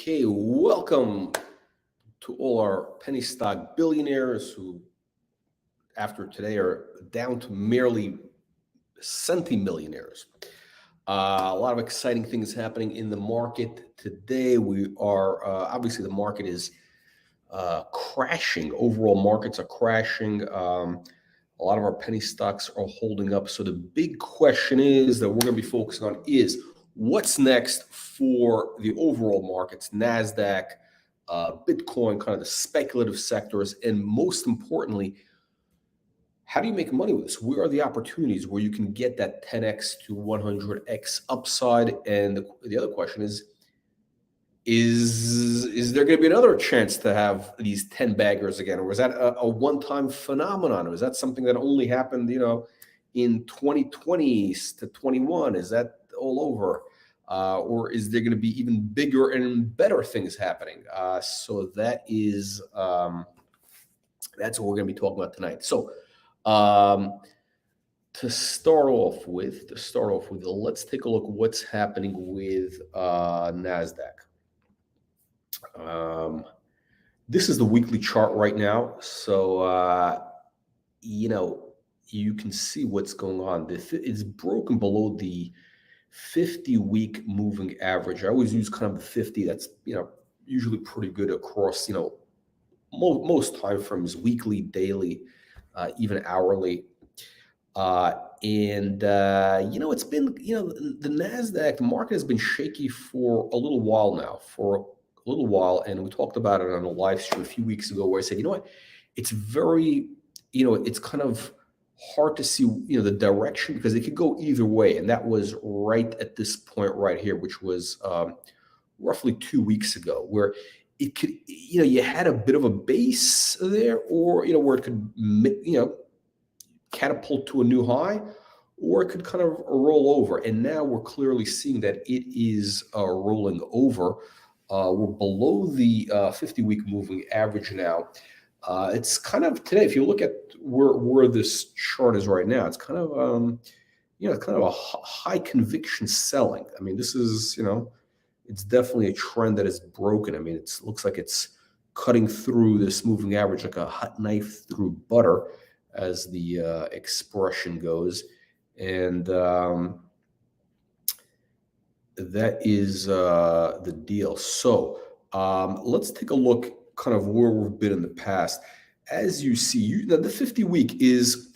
Okay, welcome to all our penny stock billionaires who, after today, are down to merely centimillionaires. A lot of exciting things happening in the market today. We are obviously the market is crashing. Overall, markets are crashing. A lot of our penny stocks are holding up. So the big question is that we're going to be focusing on is what's next for the overall markets, Nasdaq, Bitcoin, kind of the speculative sectors, and most importantly, how do you make money with this? Where are the opportunities where you can get that 10x to 100x upside? And the other question is there going to be another chance to have these 10 baggers again, or was that a one-time phenomenon, or is that something that only happened in 2020 to 21? Is that all over, or is there going to be even bigger and better things happening? So that's what we're going to be talking about tonight. So to start off with, let's take a look at what's happening with Nasdaq. This is the weekly chart right now. So, you can see what's going on. It's broken below the 50-week moving average. I always use kind of the 50. That's, usually pretty good across, most time frames, weekly, daily, even hourly. It's been, the Nasdaq, the market has been shaky for a little while now, and we talked about it on a live stream a few weeks ago where I said, it's very, it's kind of hard to see, the direction because it could go either way. And that was right at this point right here, which was roughly 2 weeks ago, where it could, you had a bit of a base there, or, where it could, catapult to a new high, or it could kind of roll over. And now we're clearly seeing that it is rolling over. We're below the 50-week moving average now. It's kind of today, if you look at where this chart is right now, it's kind of a high conviction selling. I mean, this is it's definitely a trend that is broken. I mean, it looks like it's cutting through this moving average like a hot knife through butter, as the expression goes, and that is the deal. So let's take a look kind of where we've been in the past. As you see, the 50-week is,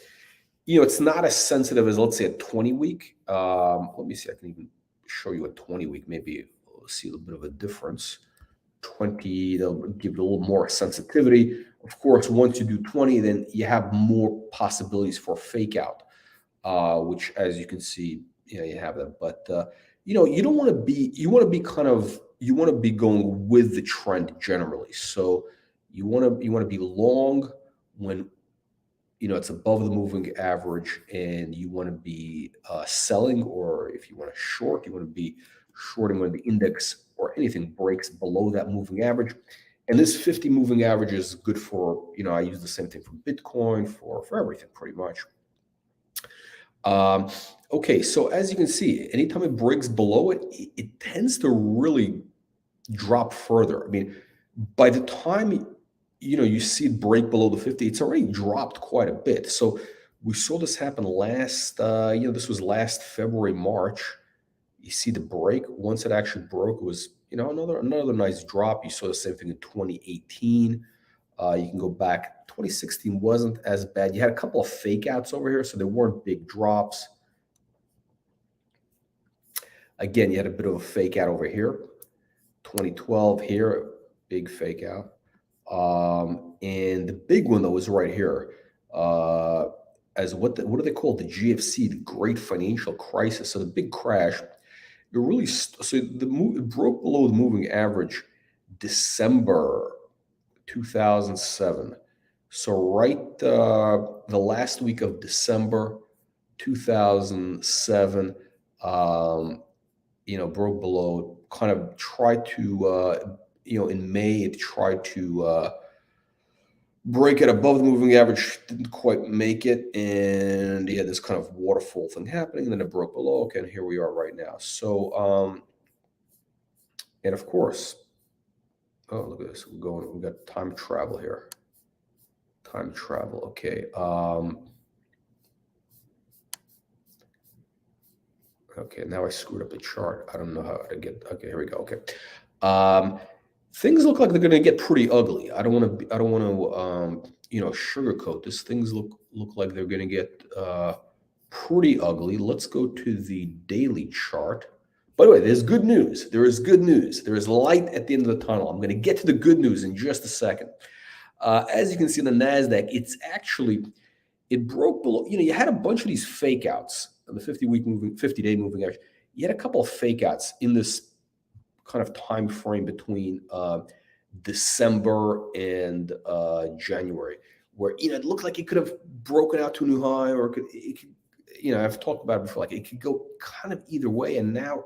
it's not as sensitive as, let's say, a 20-week. Let me see, I can even show you a 20-week. Maybe we'll see a little bit of a difference. 20, they'll give it a little more sensitivity. Of course, once you do 20, then you have more possibilities for fake out, which, as you can see, you have that. But you don't want to be. You want to be going with the trend generally. So you want to be long when it's above the moving average, and you want to be selling, or if you want to short, you want to be shorting when the index or anything breaks below that moving average. And this 50 moving average is good for, I use the same thing for Bitcoin, for everything pretty much. Okay, so as you can see, anytime it breaks below it, it tends to really drop further. I mean, by the time you see it break below the 50, it's already dropped quite a bit. So we saw this happen last, this was last February, March. You see the break. Once it actually broke, it was another nice drop. You saw the same thing in 2018. You can go back. 2016 wasn't as bad. You had a couple of fake outs over here, so there weren't big drops. Again, you had a bit of a fake out over here. 2012 here, big fake out. And the big one though was right here. As what do they call it? The GFC, the Great Financial Crisis. So the big crash. It really it broke below the moving average December 2007. So right the last week of December 2007, broke below. Kind of tried to in May it tried to break it above the moving average, didn't quite make it, and you had this kind of waterfall thing happening, and then it broke below. Okay, and here we are right now. So, and of course, Oh, look at this. We got time travel here. Time travel. Okay. Okay, now I screwed up the chart. I don't know how to get. Okay, here we go. Okay. Um, things look like they're going to get pretty ugly. I don't want to. I don't want to. Sugarcoat this. Things look like they're going to get pretty ugly. Let's go to the daily chart. By the way, there's good news. There is good news. There is light at the end of the tunnel. I'm going to get to the good news in just a second. As you can see in the Nasdaq, it broke below. You had a bunch of these fake outs on the 50-day moving average. You had a couple of fake outs in this kind of time frame between December and January, where it looked like it could have broken out to a new high, or it could I've talked about it before. Like, it could go kind of either way, and now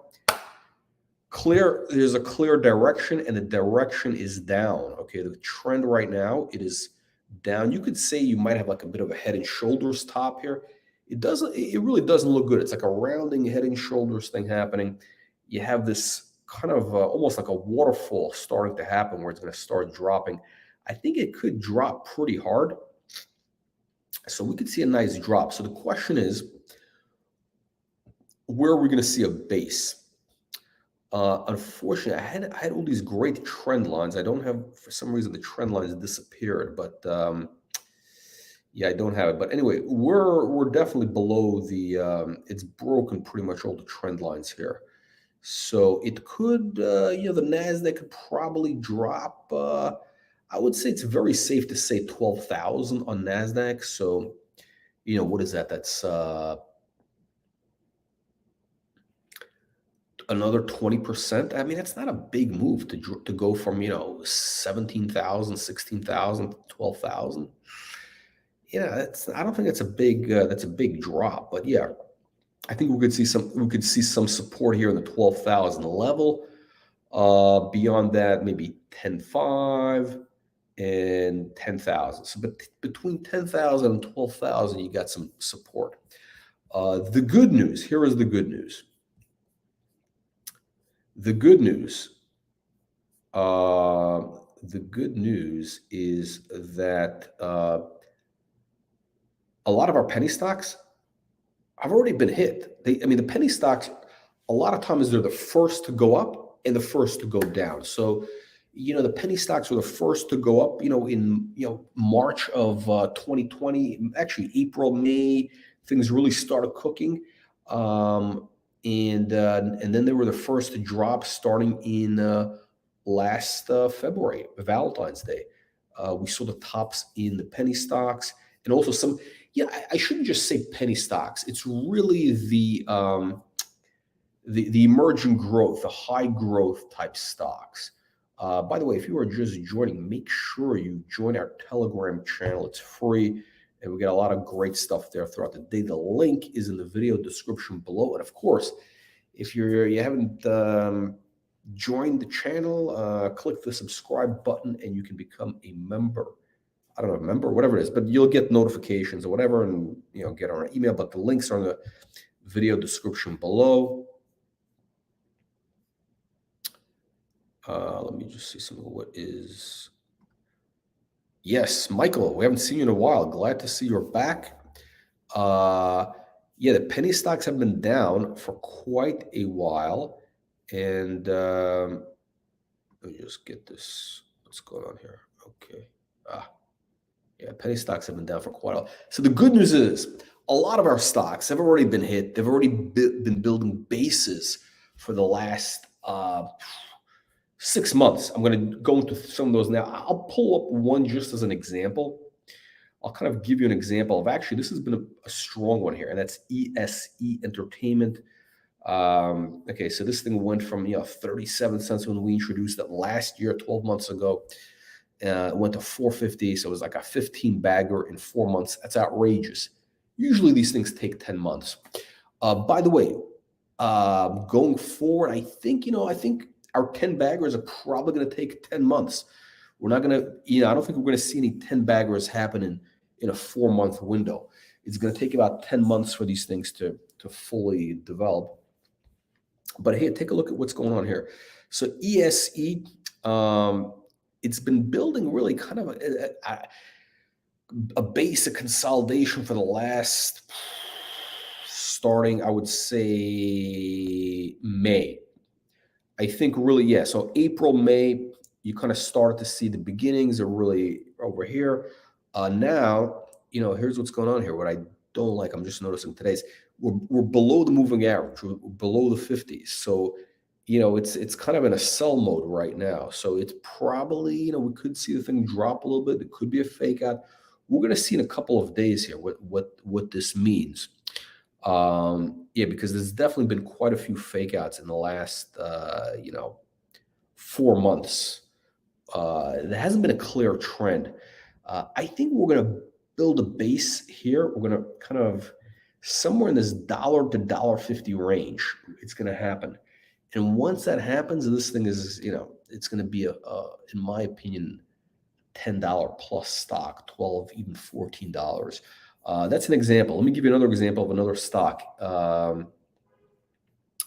there's a clear direction, and the direction is down. Okay, the trend right now, it is down. You could say you might have like a bit of a head and shoulders top here. It really doesn't look good. It's like a rounding head and shoulders thing happening. You have this kind of almost like a waterfall starting to happen, where it's going to start dropping. I think it could drop pretty hard, so we could see a nice drop. So the question is, where are we going to see a base? Unfortunately, I had all these great trend lines. I don't have, for some reason, the trend lines disappeared, but yeah, I don't have it. But anyway, we're definitely below the. It's broken pretty much all the trend lines here, so it could, the Nasdaq could probably drop. I would say it's very safe to say 12,000 on Nasdaq. So, what is that? That's another 20%. I mean, that's not a big move to go from 17,000, 16,000, 12,000. Yeah, I don't think that's a big drop, but yeah, I think we could see some support here in the 12,000 level. Beyond that, maybe 10.5 and 10,000. So, but between 10,000 and 12,000, you got some support. The good news here is the good news. The good news is that a lot of our penny stocks have already been hit. The penny stocks, a lot of times they're the first to go up and the first to go down. So, the penny stocks were the first to go up, in, March of 2020, actually April, May, things really started cooking. And then they were the first to drop starting in last February, Valentine's Day. We saw the tops in the penny stocks, and also some. Yeah, I shouldn't just say penny stocks. It's really the emerging growth, the high growth type stocks. By the way, if you are just joining, make sure you join our Telegram channel. It's free, and we got a lot of great stuff there throughout the day. The link is in the video description below. And of course, if you haven't joined the channel, click the subscribe button, and you can become a member. I don't know, member, whatever it is, but you'll get notifications or whatever, and get our email. But the links are in the video description below. Let me just see some of what is. Yes, Michael, we haven't seen you in a while. Glad to see you're back. Yeah, the penny stocks have been down for quite a while. And let me just get this. What's going on here? Okay. Yeah, penny stocks have been down for quite a while. So the good news is a lot of our stocks have already been hit. They've already been building bases for the last 6 months. I'm going to go into some of those now. I'll pull up one just as an example. I'll kind of give you an example of, actually, this has been a strong one here, and that's ESE Entertainment. Okay, so this thing went from 37 cents when we introduced it last year, 12 months ago. It went to 450, so it was like a 15 bagger in 4 months. That's outrageous. Usually these things take 10 months. By the way, going forward, I think our 10 baggers are probably going to take 10 months. We're not going to, I don't think we're going to see any 10 baggers happen in a 4-month window. It's going to take about 10 months for these things to fully develop. But hey, take a look at what's going on here. So ESE, it's been building really kind of a basic consolidation for the last, starting, I would say, May. I think really, yeah. So April, May, you kind of started to see the beginnings of really over here. Now, here's what's going on here. What I don't like, I'm just noticing today's we're below the moving average, we're below the 50s. So, it's kind of in a sell mode right now. So it's probably, we could see the thing drop a little bit. It could be a fake out. We're going to see in a couple of days here what this means. Yeah, because there's definitely been quite a few fake outs in the last 4 months. There hasn't been a clear trend. I think we're going to build a base here. We're going to kind of somewhere in this dollar to $1.50 range. It's going to happen, and once that happens, this thing is, it's going to be in my opinion, $10 plus stock, 12, even $14. That's an example. Let me give you another example of another stock. No,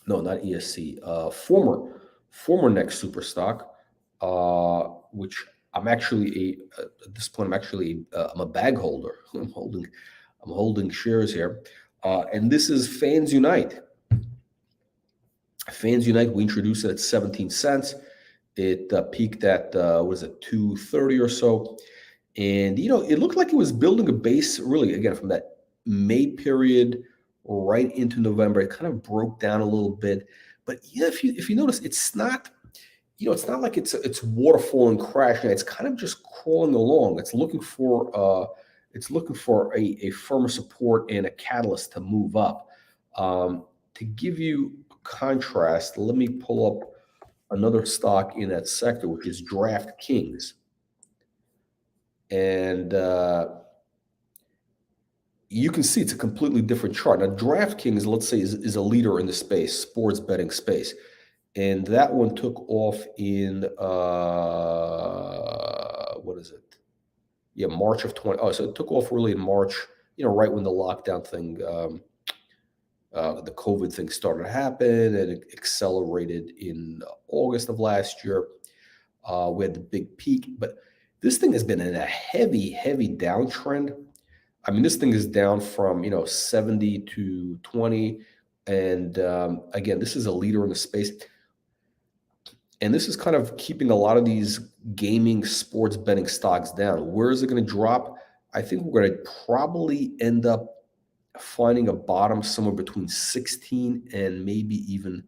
not ESC. Former Next Super stock, which I'm actually at this point I'm a bag holder. I'm holding shares here, and this is Fans Unite. Fans Unite. We introduced it at 17 cents. It peaked at was it 230 or so, and it looked like it was building a base really again from that May period right into November. It kind of broke down a little bit, but yeah, if you notice, it's not like it's waterfall and crashing. It's kind of just crawling along. It's looking for a firmer support and a catalyst to move up. To give you contrast, let me pull up another stock in that sector, which is DraftKings. And you can see it's a completely different chart. Now, DraftKings, let's say, is a leader in the space, sports betting space. And that one took off in, what is it? Yeah, March of 20. Oh, so it took off really in March, right when the lockdown thing, the COVID thing started to happen, and it accelerated in August of last year. We had the big peak, but this thing has been in a heavy, heavy downtrend. I mean, this thing is down from 70 to 20, and again, this is a leader in the space, and this is kind of keeping a lot of these gaming sports betting stocks down. Where is it going to drop? I think we're going to probably end up finding a bottom somewhere between 16 and maybe even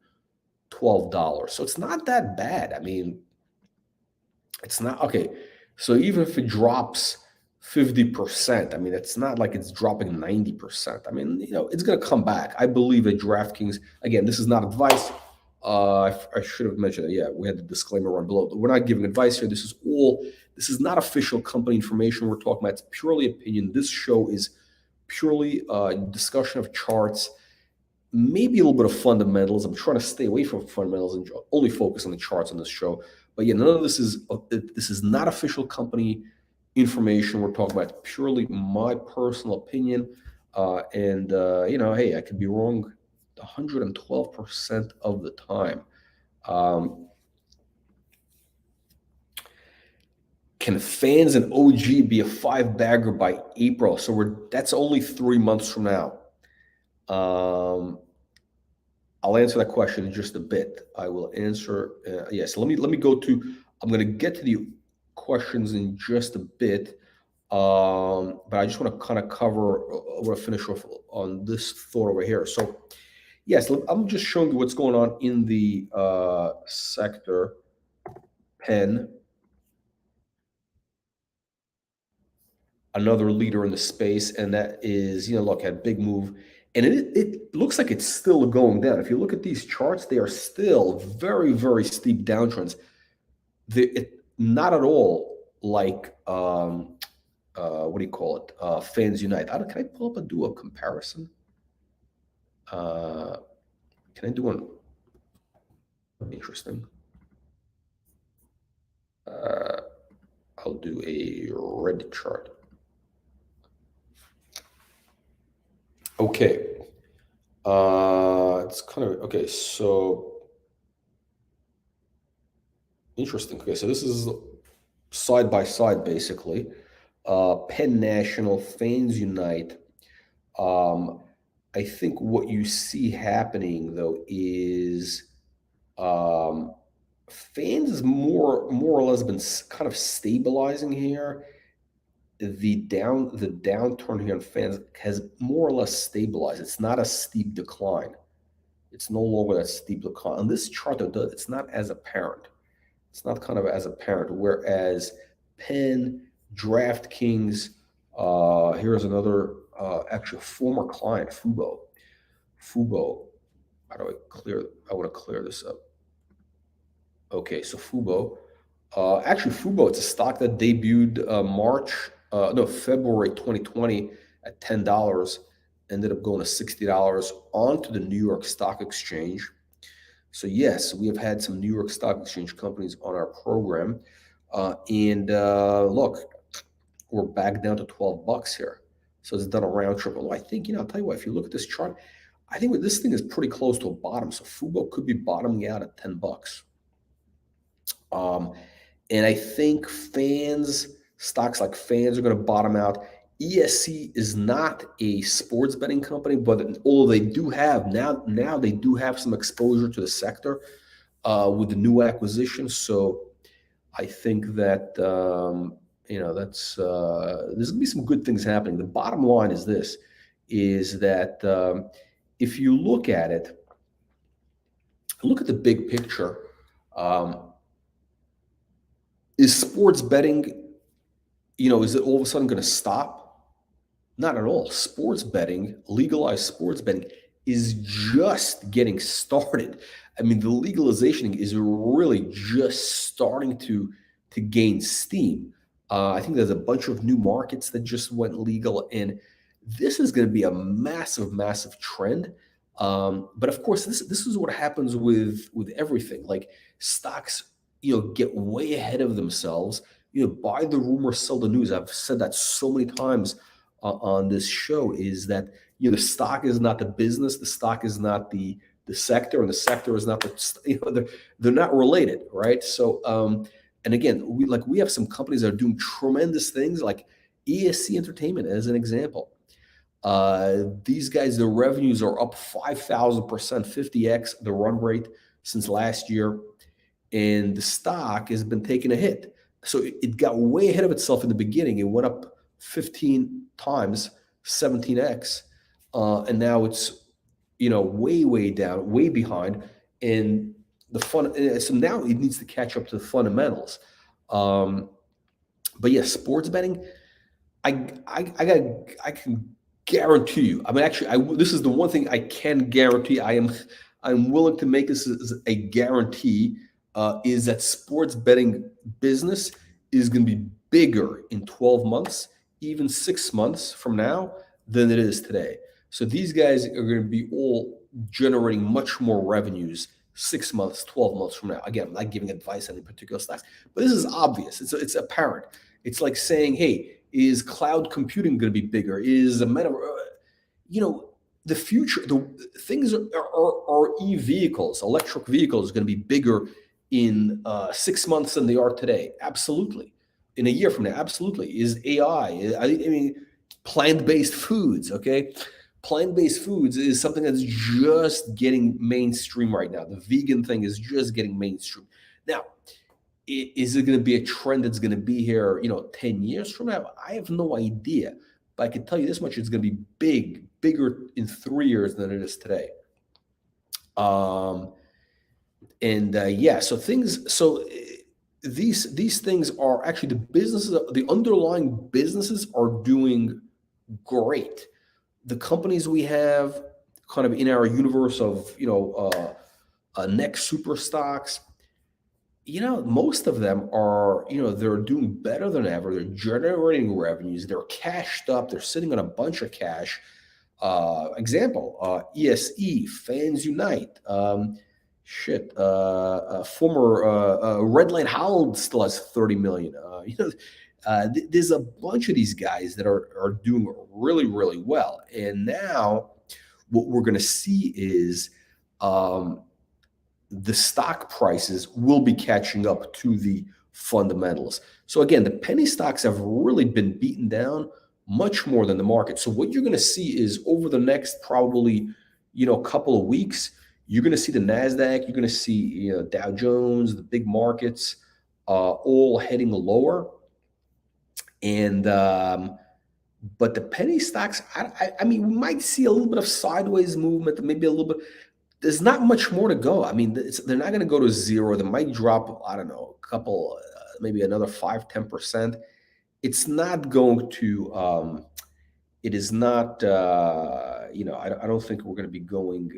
$12. So it's not that bad. I mean, it's not okay. So even if it drops 50%, I mean, it's not like it's dropping 90%. I mean, it's going to come back. I believe at DraftKings, again, this is not advice. I should have mentioned that. Yeah, we had the disclaimer right below. We're not giving advice here. This is not official company information we're talking about. It's purely opinion. This show is purely discussion of charts, maybe a little bit of fundamentals. I'm trying to stay away from fundamentals and only focus on the charts on this show. But yeah, none of this is not official company information we're talking about. It's purely my personal opinion. And hey, I could be wrong 112% of the time. Can Fans and OG be a 5-bagger by April? So that's only 3 months from now. I'll answer that question in just a bit. I will answer. Yes. Let me go to. I'm going to get to the questions in just a bit, but I just want to kind of cover. I want to finish off on this thought over here. So, yes, I'm just showing you what's going on in the sector. Penn, another leader in the space, and that is, look, had big move, and it looks like it's still going down. If you look at these charts, they are still very, very steep downtrends. Not at all like what do you call it? Fans Unite. Can I pull up and do a comparison? Can I do one? Interesting. I'll do a red chart. Okay. It's kind of okay. So interesting. Okay, so this is side by side, basically. Penn National, Fans Unite. Um, I think what you see happening though is um, Fans is more or less been kind of stabilizing here. The downturn here on Fans has more or less stabilized. It's not a steep decline. It's no longer that steep decline. On this chart, though, it's not as apparent. It's not kind of as apparent. Whereas Penn, DraftKings, here's another actually former client, Fubo. Fubo. How do I clear? I want to clear this up. Okay, so Fubo. Actually, Fubo, it's a stock that debuted February 2020 at $10, ended up going to $60 onto the New York Stock Exchange. So yes, we have had some New York Stock Exchange companies on our program, and look, we're back down to $12 here. So it's done a round trip. Although I think, I'll tell you what, if you look at this chart, I think this thing is pretty close to a bottom. So Fubo could be bottoming out at $10. Um, and I think stocks like Fans are going to bottom out. ESC is not a sports betting company, but although they do have now they do have some exposure to the sector with the new acquisition. So I think that that's there's going to be some good things happening. The bottom line is this: is that if you look at it, look at the big picture. Is sports betting, is it all of a sudden going to stop? Not at all. Sports betting, legalized sports betting, is just getting started. I mean, the legalization is really just starting to gain steam. I think there's a bunch of new markets that just went legal, and this is going to be a massive, massive trend. But of course, this is what happens with everything. Like stocks, get way ahead of themselves. Buy the rumor, sell the news. I've said that so many times on this show. Is that the stock is not the business, the stock is not the sector, and the sector is not the they're not related, right? So and again, we have some companies that are doing tremendous things, like ESC Entertainment as an example. These guys, their revenues are up 5,000%, 50x the run rate since last year, and the stock has been taking a hit. So it got way ahead of itself in the beginning. It went up 15 times, 17x, and now it's way down, way behind, and so now it needs to catch up to the fundamentals. But yeah, sports betting, I can guarantee you. I mean, actually, this is the one thing I can guarantee. I'm willing to make this as a guarantee. Is that sports betting business is going to be bigger in 12 months, even 6 months from now, than it is today. So these guys are going to be all generating much more revenues 6 months, 12 months from now. Again, I'm not giving advice on any particular stocks, but this is obvious. It's apparent. It's like saying, hey, is cloud computing going to be bigger? Is a the future, the things are e-vehicles, electric vehicles going to be bigger in 6 months than they are today? Absolutely. In a year from now, absolutely. Is AI? I mean, plant-based foods. Okay, plant-based foods is something that's just getting mainstream right now. The vegan thing is just getting mainstream now. Is it going to be a trend that's going to be here, 10 years from now? I have no idea, but I can tell you this much: it's going to be bigger in 3 years than it is today. These things are actually the underlying businesses are doing great. The companies we have kind of in our universe of, next super stocks, most of them are, they're doing better than ever. They're generating revenues. They're cashed up. They're sitting on a bunch of cash. Example, ESE, Fans Unite. Former Redline Howell still has 30 million. There's a bunch of these guys that are doing really, really well. And now what we're going to see is the stock prices will be catching up to the fundamentals. So again, the penny stocks have really been beaten down much more than the market. So what you're going to see is over the next probably, couple of weeks, you're going to see the Nasdaq, you're going to see Dow Jones, the big markets, all heading lower, and but the penny stocks, I mean, we might see a little bit of sideways movement, maybe a little bit. There's not much more to go. I mean, they're not going to go to zero. They might drop, I don't know, a couple, maybe another 5-10%. It's not going to. It is not. I don't think we're going to be going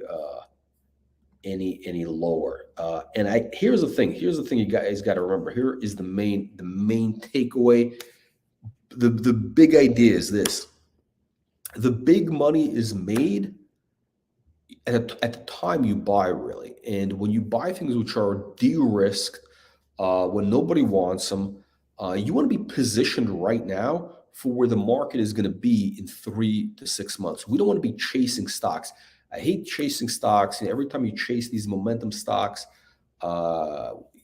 any lower. And here's the thing. Here's the thing you guys got to remember. Here is the main takeaway. The big idea is this: the big money is made at the time you buy, really. And when you buy things which are de-risked, when nobody wants them, you want to be positioned right now for where the market is going to be in 3 to 6 months. We don't want to be chasing stocks. I hate chasing stocks. And every time you chase these momentum stocks,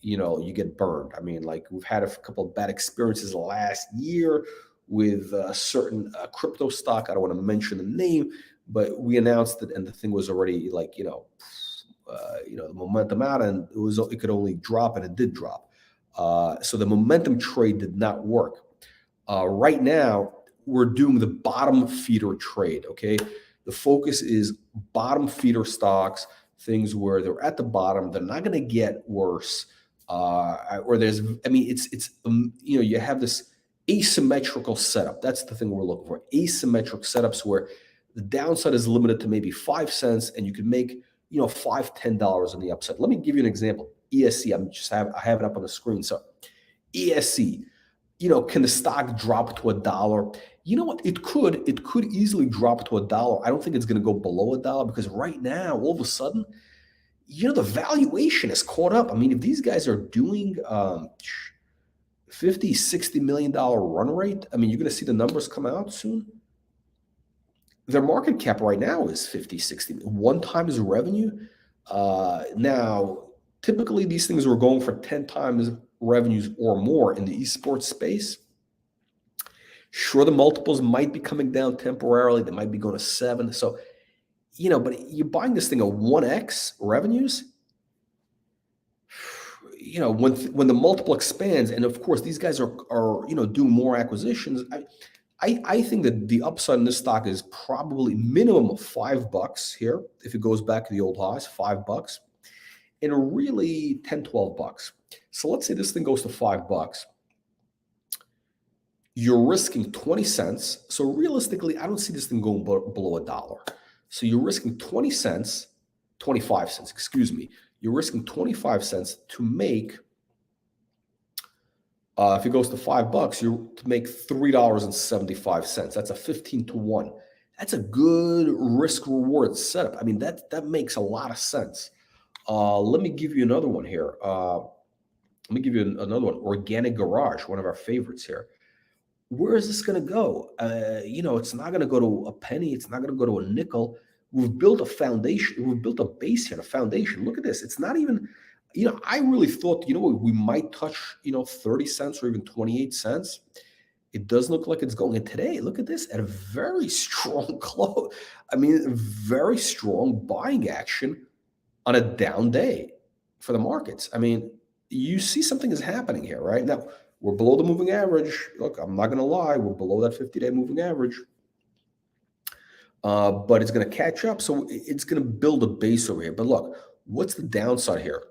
you get burned. I mean, like we've had a couple of bad experiences last year with a certain crypto stock. I don't want to mention the name, but we announced it, and the thing was already like, the momentum out, and it could only drop, and it did drop. So the momentum trade did not work. Right now, we're doing the bottom feeder trade. Okay, the focus is bottom feeder stocks, things where they're at the bottom, they're not going to get worse. Or you have this asymmetrical setup. That's the thing we're looking for. Asymmetric setups where the downside is limited to maybe 5 cents, and you can make, $5-10 on the upside. Let me give you an example. ESC, I have it up on the screen. So ESC, can the stock drop to $1? You know what? It could easily drop to $1. I don't think it's going to go below $1 because right now, all of a sudden, the valuation is caught up. I mean, if these guys are doing $50-60 million run rate, I mean, you're going to see the numbers come out soon. Their market cap right now is 50-60, 1 times revenue. Now, typically these things were going for 10 times revenues or more in the esports space. Sure, the multiples might be coming down temporarily. They might be going to 7. So, but you're buying this thing at 1x revenues. When the multiple expands, and of course these guys are doing more acquisitions. I think that the upside in this stock is probably minimum of $5 here. If it goes back to the old highs, $5, and really $10-12. So let's say this thing goes to $5. You're risking 20 cents. So realistically, I don't see this thing going below $1. So you're risking 20 cents, 25 cents, excuse me. You're risking 25 cents to make, if it goes to $5, you're to make $3.75. That's a 15 to 1. That's a good risk reward setup. I mean, that makes a lot of sense. Let me give you another one here. Organic Garage, one of our favorites here. Where is this going to go? It's not going to go to a penny. It's not going to go to a nickel. We've built a foundation. We've built a base here, a foundation. Look at this. It's not even, I really thought, we might touch, 30 cents or even 28 cents. It does look like it's going. And today, look at this, at a very strong close. I mean, very strong buying action on a down day for the markets. I mean, you see something is happening here, right? Now, we're below the moving average. Look, I'm not going to lie. We're below that 50-day moving average. But it's going to catch up. So it's going to build a base over here. But look, what's the downside here?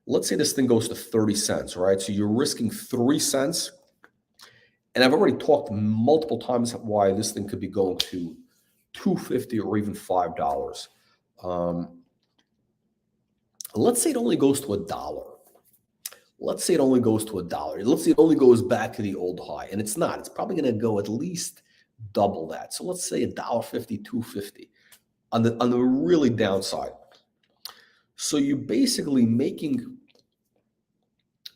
Let's say this thing goes to 30 cents, right? So you're risking 3 cents. And I've already talked multiple times why this thing could be going to $2.50 or even $5. Let's say it only goes to $1. Let's say it only goes to $1. Let's say it only goes back to the old high. And it's not. It's probably going to go at least double that. So let's say $1.50, $2.50 on the really downside. So you're basically making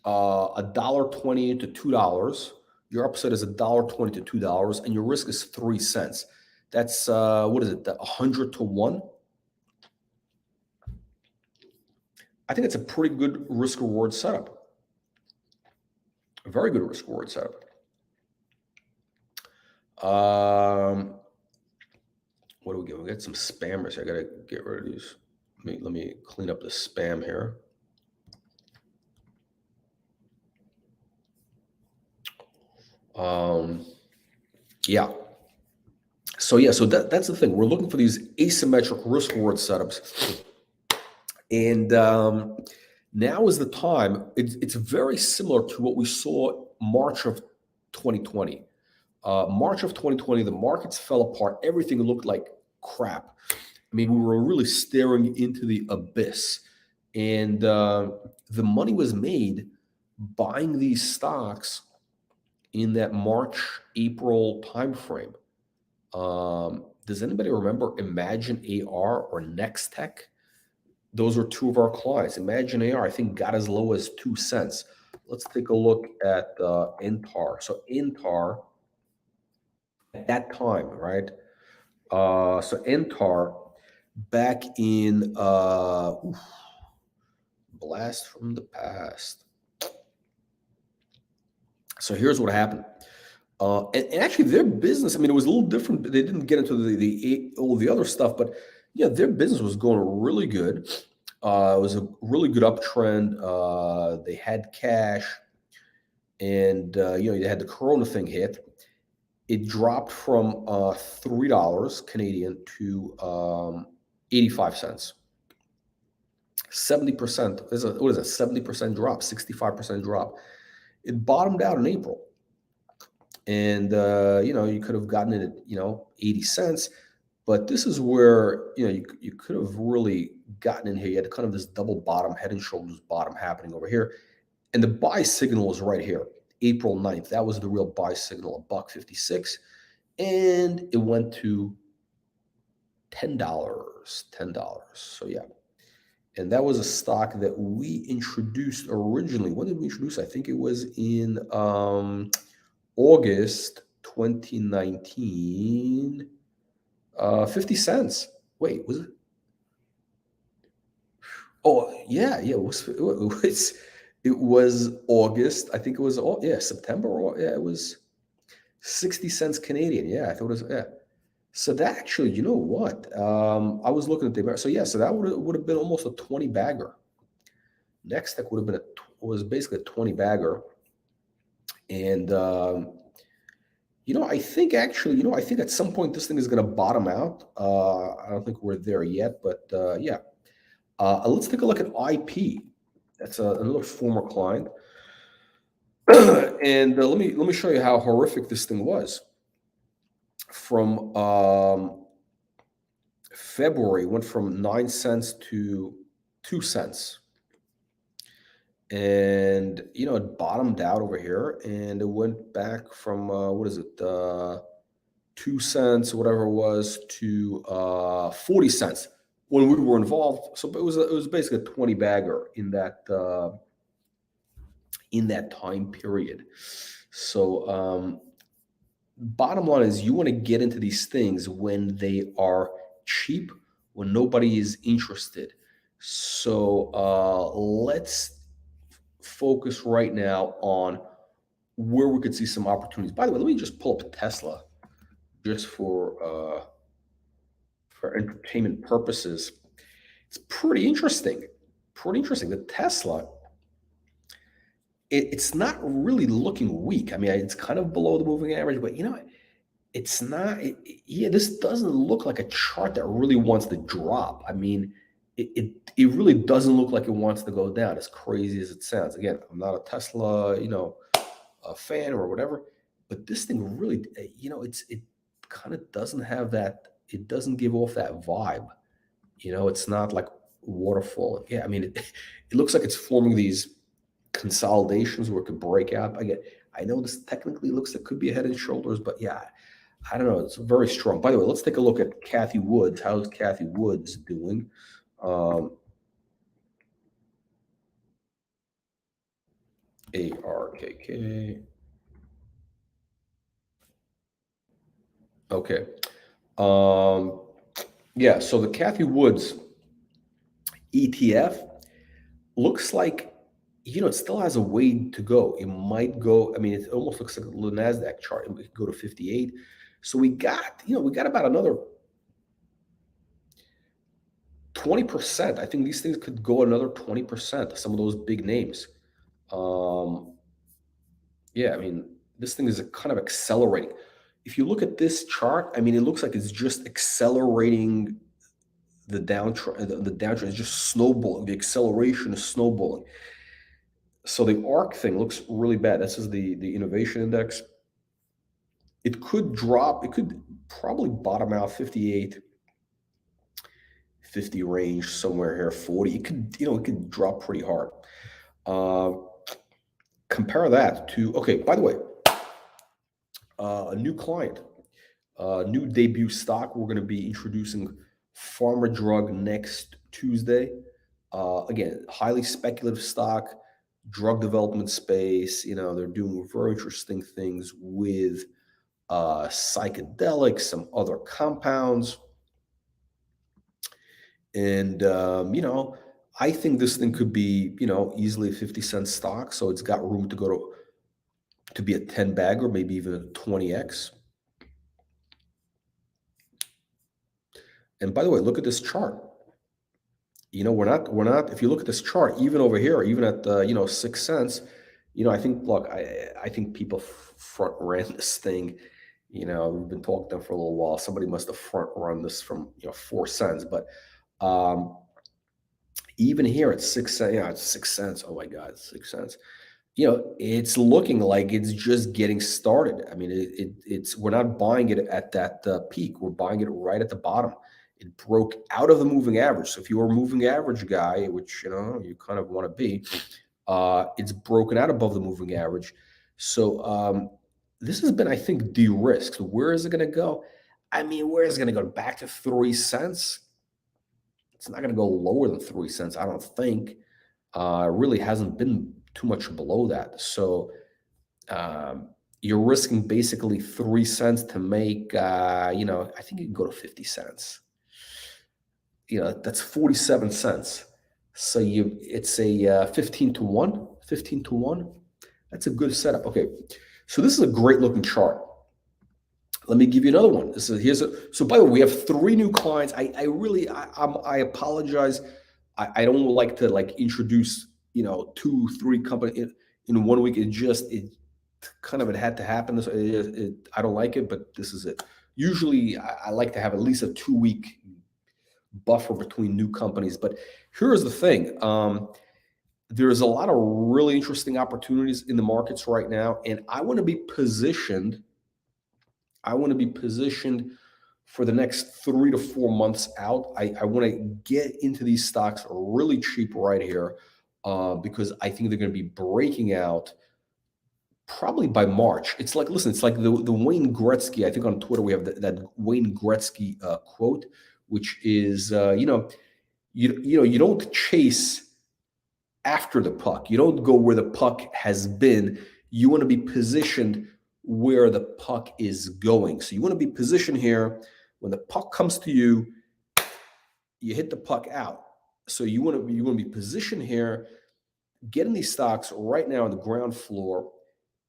$1.20 to $2. Your upside is $1.20 to $2, and your risk is 3 cents. That's 100 to 1. I think it's a pretty good risk reward setup. A very good risk reward setup. Um, what do we get? We got some spammers. I gotta get rid of these. Let me clean up the spam here. Yeah. So yeah, so that's the thing. We're looking for these asymmetric risk reward setups, and now is the time. It's very similar to what we saw March of 2020. March of 2020, the markets fell apart. Everything looked like crap. I mean, we were really staring into the abyss, and the money was made buying these stocks in that March April timeframe. Does anybody remember Imagine AR or Next Tech? Those are two of our clients. Imagine AR, I think, got as low as 2 cents. Let's take a look at Intar. So Intar at that time, right? So Intar back in blast from the past. So here's what happened. And actually, their business, I mean, it was a little different. They didn't get into all the other stuff, but yeah, their business was going really good. It was a really good uptrend. They had cash, and they had the Corona thing hit. It dropped from $3 Canadian to 85 cents. 70%. What is it? 70% drop, 65% drop. It bottomed out in April. And you could have gotten it at 80 cents, but this is where you could have really gotten in here. You had kind of this double bottom, head and shoulders bottom happening over here, and the buy signal was right here, April 9th. That was the real buy signal, $1.56, and it went to $10. So yeah, and that was a stock that we introduced originally. When did we introduce? I think it was in August 2019, 50 cents. Wait, was it? Oh, yeah, it was August. I think it was, September, or yeah, it was 60 cents Canadian. Yeah, I thought it was, yeah. So that actually, you know what? I was looking at the, so yeah, so that would have been almost a 20 bagger. Next Tech would have been was basically a 20 bagger. And, I think actually, I think at some point this thing is going to bottom out. I don't think we're there yet, but yeah. Let's take a look at IP. That's another former client. And let me show you how horrific this thing was. From February, it went from 9 cents to 2 cents. And, it bottomed out over here, and it went back from, 2 cents, whatever it was, to 40 cents when we were involved. So it was basically a 20 bagger in that time period. So bottom line is, you want to get into these things when they are cheap, when nobody is interested. So let's focus right now on where we could see some opportunities. By the way, let me just pull up Tesla just for entertainment purposes. It's pretty interesting. The Tesla, it's not really looking weak. I mean, it's kind of below the moving average, but it's not. This doesn't look like a chart that really wants to drop. I mean, it really doesn't look like it wants to go down, as crazy as it sounds. Again, I'm not a Tesla, a fan or whatever, but this thing really, it kind of doesn't have that. It doesn't give off that vibe. It's not like waterfall. Yeah, I mean, it looks like it's forming these consolidations where it could break out. Again, I know this technically looks like it could be a head and shoulders, but yeah, I don't know. It's very strong. By the way, let's take a look at Kathy Woods. How's Kathy Woods doing? ARKK. Okay. Yeah, so the Kathy Woods ETF looks like it still has a way to go. It might go, I mean, it almost looks like a little NASDAQ chart. It could go to 58. So we got about another 20%. I think these things could go another 20%, some of those big names. Um, yeah, I mean, this thing is kind of accelerating. If you look at this chart, I mean, it looks like it's just accelerating the downtrend. The downtrend is just snowballing. The acceleration is snowballing. So the ARC thing looks really bad. This is the innovation index. It could drop. It could probably bottom out 58, 50 range somewhere here, 40. It could drop pretty hard. Uh, Compare that to, okay, by the way, a new client, new debut stock. We're going to be introducing Pharma Drug next Tuesday. Again, highly speculative stock, drug development space. They're doing very interesting things with psychedelics, some other compounds. And, I think this thing could be, easily a 50-cent stock. So it's got room to go to be a 10 bagger, maybe even a 20x. And by the way, look at this chart. We're not, if you look at this chart, even over here, even at, 6 cents, I think, look, I think people front ran this thing. We've been talking to them for a little while. Somebody must have front run this from, 4 cents. But, even here at 6 cents, it's 6 cents. Oh my God, 6 cents. It's looking like it's just getting started. I mean, we're not buying it at that peak. We're buying it right at the bottom. It broke out of the moving average. So if you're a moving average guy, which you kind of want to be, it's broken out above the moving average. So this has been, I think, de-risked. So where is it going to go? I mean, where is it going to go? Back to 3 cents? It's not going to go lower than 3 cents, I don't think. It really hasn't been too much below that. So you're risking basically 3 cents to make, I think you can go to 50 cents. That's 47 cents. So it's a 15 to 1, 15 to 1. That's a good setup. Okay. So this is a great looking chart. Let me give you another one. So by the way, we have 3 new clients. I apologize. I don't like to introduce 2, 3 companies in 1 week. It had to happen. I don't like it, but this is it. Usually, I like to have at least a 2-week buffer between new companies. But here's the thing: there's a lot of really interesting opportunities in the markets right now, and I want to be positioned. For the next 3 to 4 months out. I want to get into these stocks really cheap right here because I think they're going to be breaking out probably by March. It's like, listen, it's like the Wayne Gretzky. I think on Twitter we have that Wayne Gretzky quote, which is, you don't chase after the puck. You don't go where the puck has been. You want to be positioned where the puck is going. So you want to be positioned here. When the puck comes to you, you hit the puck out. So you want to be positioned here, getting these stocks right now on the ground floor.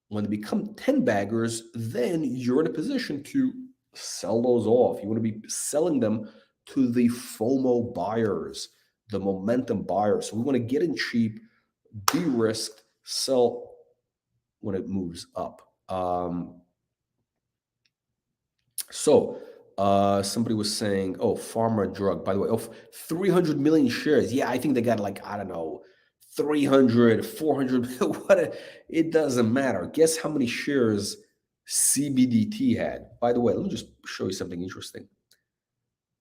When they become 10 baggers, then you're in a position to sell those off. You want to be selling them to the FOMO buyers, the momentum buyers. So we want to get in cheap, de-risked, sell when it moves up. Somebody was saying, oh, pharma drug, by the way, 300 million shares. Yeah, I think they got I don't know, 300, 400. It doesn't matter. Guess how many shares CBDT had? By the way, let me just show you something interesting.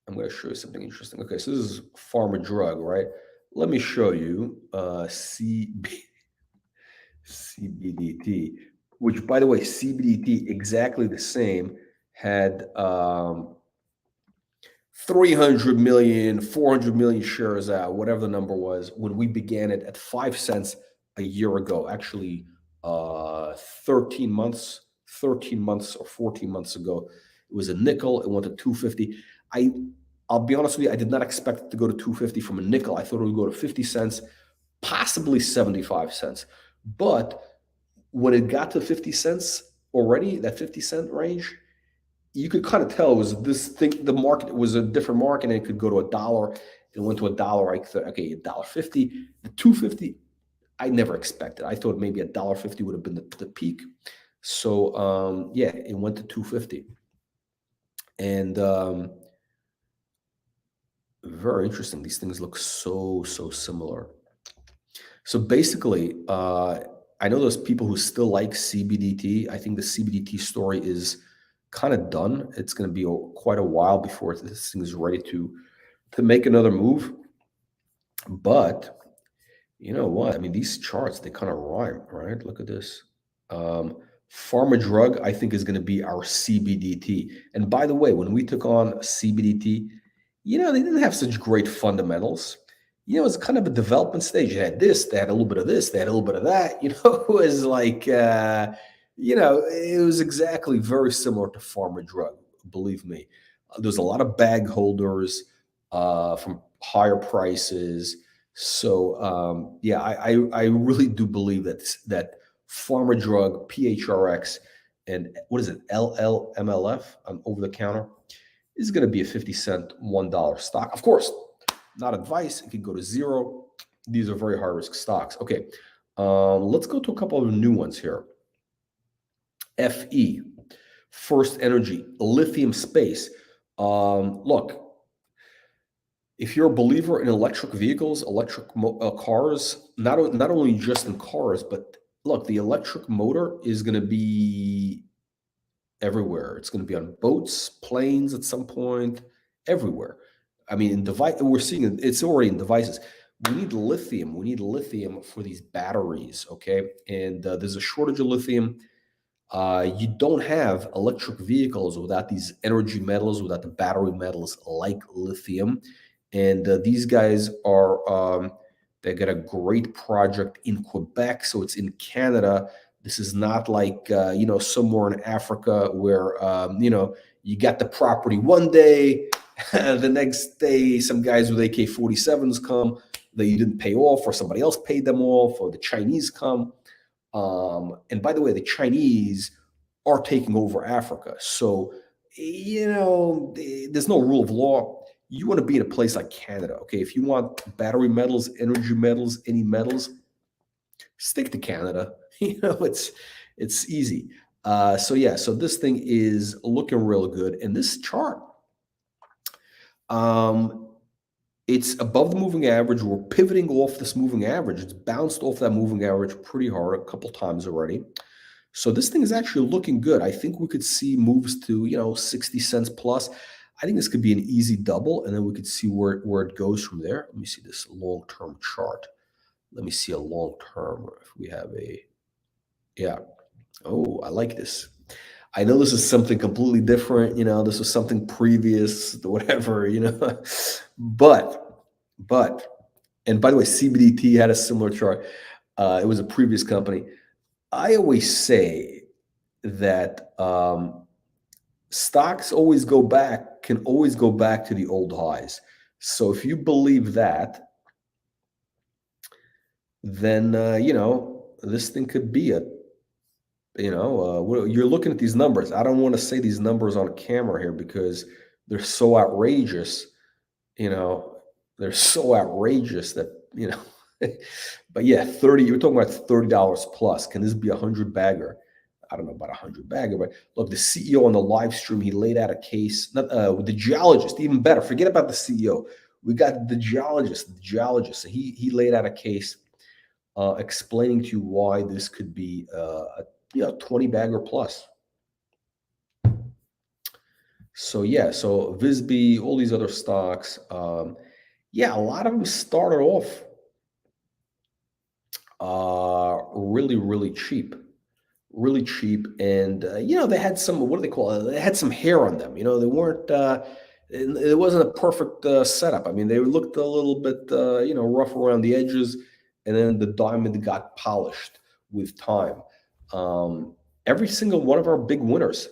I'm going to show you something interesting. Okay, so this is pharma drug, right? Let me show you CBDT, which, by the way, CBDT, exactly the same, had 300 million, 400 million shares out, whatever the number was, when we began it at 5 cents a year ago. Actually, 13 months or 14 months ago. It was a nickel. It went to 250. I'll be honest with you, I did not expect it to go to 250 from a nickel. I thought it would go to 50 cents. possibly 75 cents. But when it got to 50 cents already, that 50-cent range, you could kind of tell it was this thing. The market was a different market, and it could go to $1. It went to $1. I thought, okay, $1.50, the 250. I never expected. I thought maybe $1.50 would have been the peak. So yeah, it went to 250, and very interesting. These things look so similar. So basically, I know there's people who still like CBDT. I think the CBDT story is kind of done. It's going to be quite a while before this thing is ready to make another move. But you know what? I mean, these charts, they kind of rhyme, right? Look at this. Um, Pharma drug, I think, is going to be our CBDT. And by the way, when we took on CBDT, they didn't have such great fundamentals. It's kind of a development stage. They had this, they had a little bit of this, they had a little bit of that. It was like, it was exactly very similar to pharma drug, believe me. There's a lot of bag holders from higher prices. So yeah, I really do believe that pharma drug, PHRX, and what is it, LLMLF, over the counter, is going to be a 50-cent, $1 stock. Of course, not advice. It could go to zero. These are very high risk stocks. Okay, let's go to a couple of new ones here. FE, First Energy, lithium space. Look, if you're a believer in electric vehicles, electric cars, not only just in cars, but look, the electric motor is going to be everywhere. It's going to be on boats, planes at some point, everywhere. I mean, we're seeing it's already in devices. We need lithium. We need lithium for these batteries, okay? And there's a shortage of lithium. You don't have electric vehicles without these energy metals, without the battery metals like lithium. And these guys they got a great project in Quebec. So it's in Canada. This is not like, somewhere in Africa where, you got the property one day, the next day, some guys with AK-47s come that you didn't pay off, or somebody else paid them off, or the Chinese come. And by the way, the Chinese are taking over Africa. So, there's no rule of law. You want to be in a place like Canada, okay? If you want battery metals, energy metals, any metals, stick to Canada. It's easy. So yeah, so this thing is looking real good. And this chart, it's above the moving average. We're pivoting off this moving average. It's bounced off that moving average pretty hard a couple times already. So this thing is actually looking good. I think we could see moves to, 60 cents plus. I think this could be an easy double, and then we could see where it goes from there. Let me see this long-term chart. Let me see a long-term, if we have yeah. Oh, I like this. I know this is something completely different. This was something previous, whatever, but, and by the way, CBDT had a similar chart. It was a previous company. I always say that stocks can always go back to the old highs. So if you believe that, then, this thing could be you're looking at these numbers. I don't want to say these numbers on camera here because they're so outrageous. They're so outrageous that, but yeah, you're talking about $30 plus. Can this be 100 bagger? I don't know about 100 bagger, but look, the CEO on the live stream, he laid out a case, not with the geologist, even better. Forget about the CEO. We got the geologist. So he laid out a case explaining to you why this could be a 20 bagger plus. So yeah, so Visby, all these other stocks, yeah, a lot of them started off really cheap, and they had some, what do they call it? They had some hair on them. They weren't. It wasn't a perfect setup. I mean, they looked a little bit rough around the edges, and then the diamond got polished with time. Every single one of our big winners,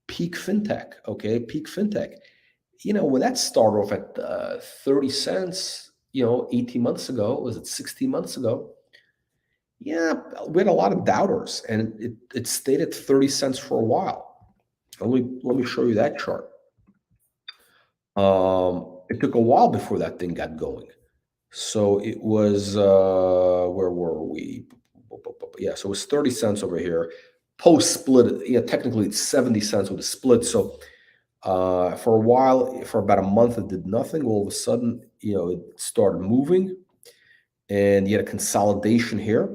Peak FinTech, okay, Peak FinTech. When that started off at 30 cents, 18 months ago, was it 16 months ago? Yeah, we had a lot of doubters, and it stayed at 30 cents for a while. Let me show you that chart. It took a while before that thing got going. So it was, where were we? Yeah, so it was 30 cents over here. Post split, technically it's 70 cents with a split. So for a while, for about a month, it did nothing. All of a sudden, it started moving, and you had a consolidation here.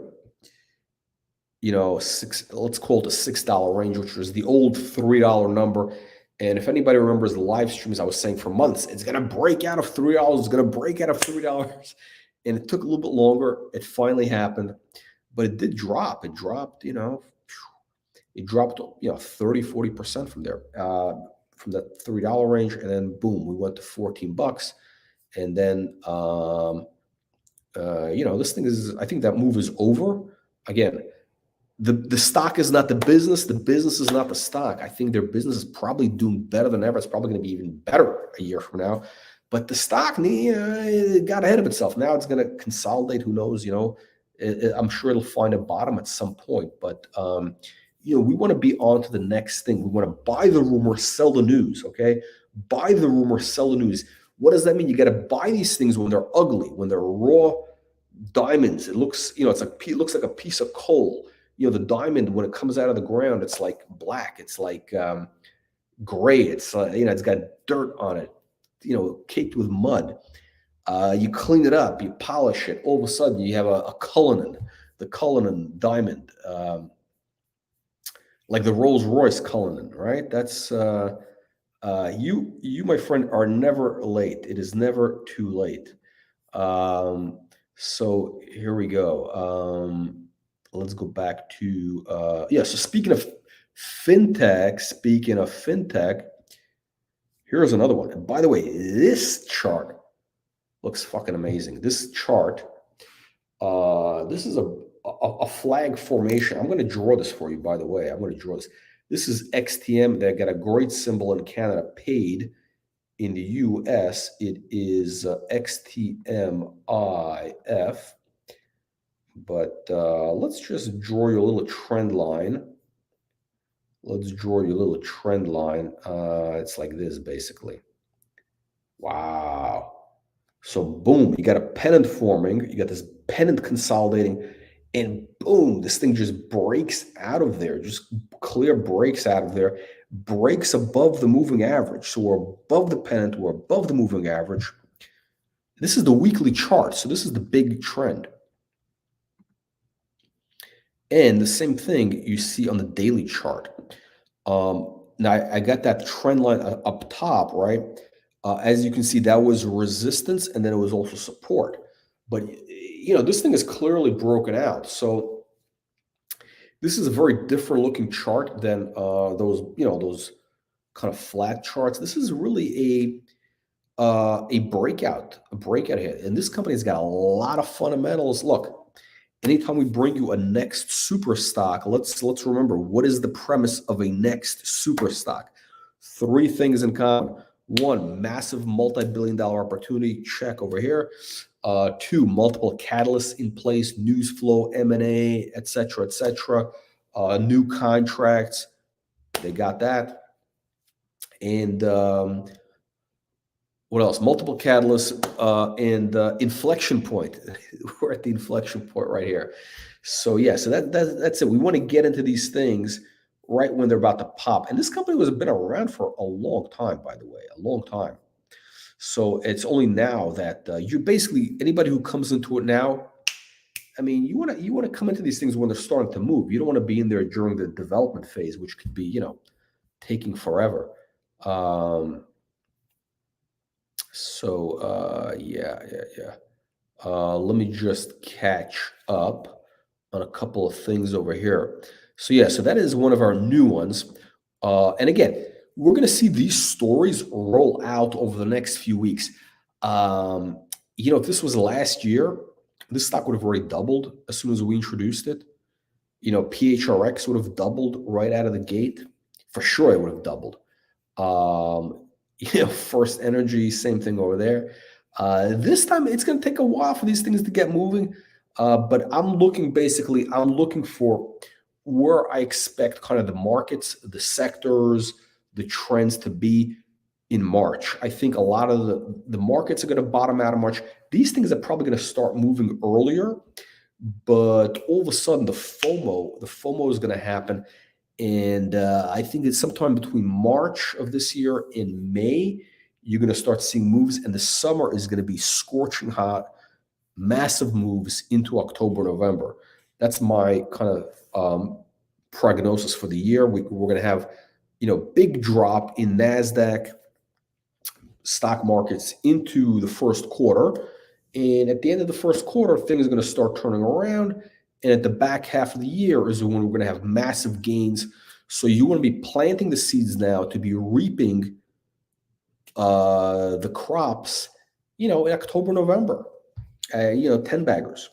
Let's call it the $6 range, which was the old $3 number. And if anybody remembers the live streams, I was saying for months, it's going to break out of $3. It's going to break out of $3. And it took a little bit longer. It finally happened, but it did drop. It dropped, it dropped, 30-40% from there, from that $3 range. And then boom, we went to 14 bucks. And then, this thing is, I think that move is over. Again, the stock is not the business is not the stock. I think their business is probably doing better than ever. It's probably going to be even better a year from now. But the stock, it got ahead of itself. Now it's going to consolidate. Who knows? I'm sure it'll find a bottom at some point. But we want to be on to the next thing. We want to buy the rumor, sell the news. Okay, buy the rumor, sell the news. What does that mean? You got to buy these things when they're ugly, when they're raw diamonds. It looks, it looks like a piece of coal. The diamond, when it comes out of the ground, it's like black. It's like gray. It's it's got dirt on it, caked with mud. You clean it up, you polish it. All of a sudden, you have a Cullinan, the Cullinan diamond, like the Rolls Royce Cullinan, right? That's you, my friend, are never late. It is never too late. So here we go. Let's go back to, so speaking of fintech, here's another one. And by the way, this chart looks fucking amazing. This chart, this is a flag formation. I'm going to draw this for you, by the way. I'm going to draw this. This is XTM. They got a great symbol in Canada, paid. In the US, it is XTMIF. But let's just draw you a little trend line. It's like this, basically. Wow. So boom, you got a pennant forming. You got this pennant consolidating. And boom, this thing just breaks out of there. Just clear breaks out of there. Breaks above the moving average. So we're above the pennant. We're above the moving average. This is the weekly chart. So this is the big trend. And the same thing you see on the daily chart. Now, I got that trend line up top, right? As you can see, that was resistance, and then it was also support. But, this thing is clearly broken out. So this is a very different looking chart than those kind of flat charts. This is really a breakout here. And this company's got a lot of fundamentals. Look. Anytime we bring you a next super stock, let's remember, what is the premise of a next super stock? 3 things in common. 1, massive multi-billion-dollar opportunity, check over here. 2, multiple catalysts in place, news flow, M&A, et cetera, new contracts, they got that. And what else? Multiple catalysts and inflection point. We're at the inflection point right here. So so that's it. We want to get into these things right when they're about to pop. And this company has been around for a long time, by the way, a long time. So it's only now that you basically, anybody who comes into it now, I mean, you want to come into these things when they're starting to move. You don't want to be in there during the development phase, which could be taking forever. Let me just catch up on a couple of things over here. So that is one of our new ones. And again, we're going to see these stories roll out over the next few weeks. If this was last year, this stock would have already doubled as soon as we introduced it. PHRX would have doubled right out of the gate. For sure, it would have doubled. First Energy, same thing over there. This time it's going to take a while for these things to get moving, but I'm looking for where I expect kind of the markets, the sectors, the trends to be in March. I think a lot of the markets are going to bottom out in March. These things are probably going to start moving earlier, but all of a sudden the FOMO is going to happen, and I think it's sometime between March of this year and May, you're going to start seeing moves, and the summer is going to be scorching hot, massive moves into October, November. That's my kind of prognosis for the year. We're going to have, big drop in Nasdaq stock markets into the first quarter, and at the end of the first quarter, things are going to start turning around. And at the back half of the year is when we're going to have massive gains. So you want to be planting the seeds now to be reaping the crops, in October, November, 10 baggers.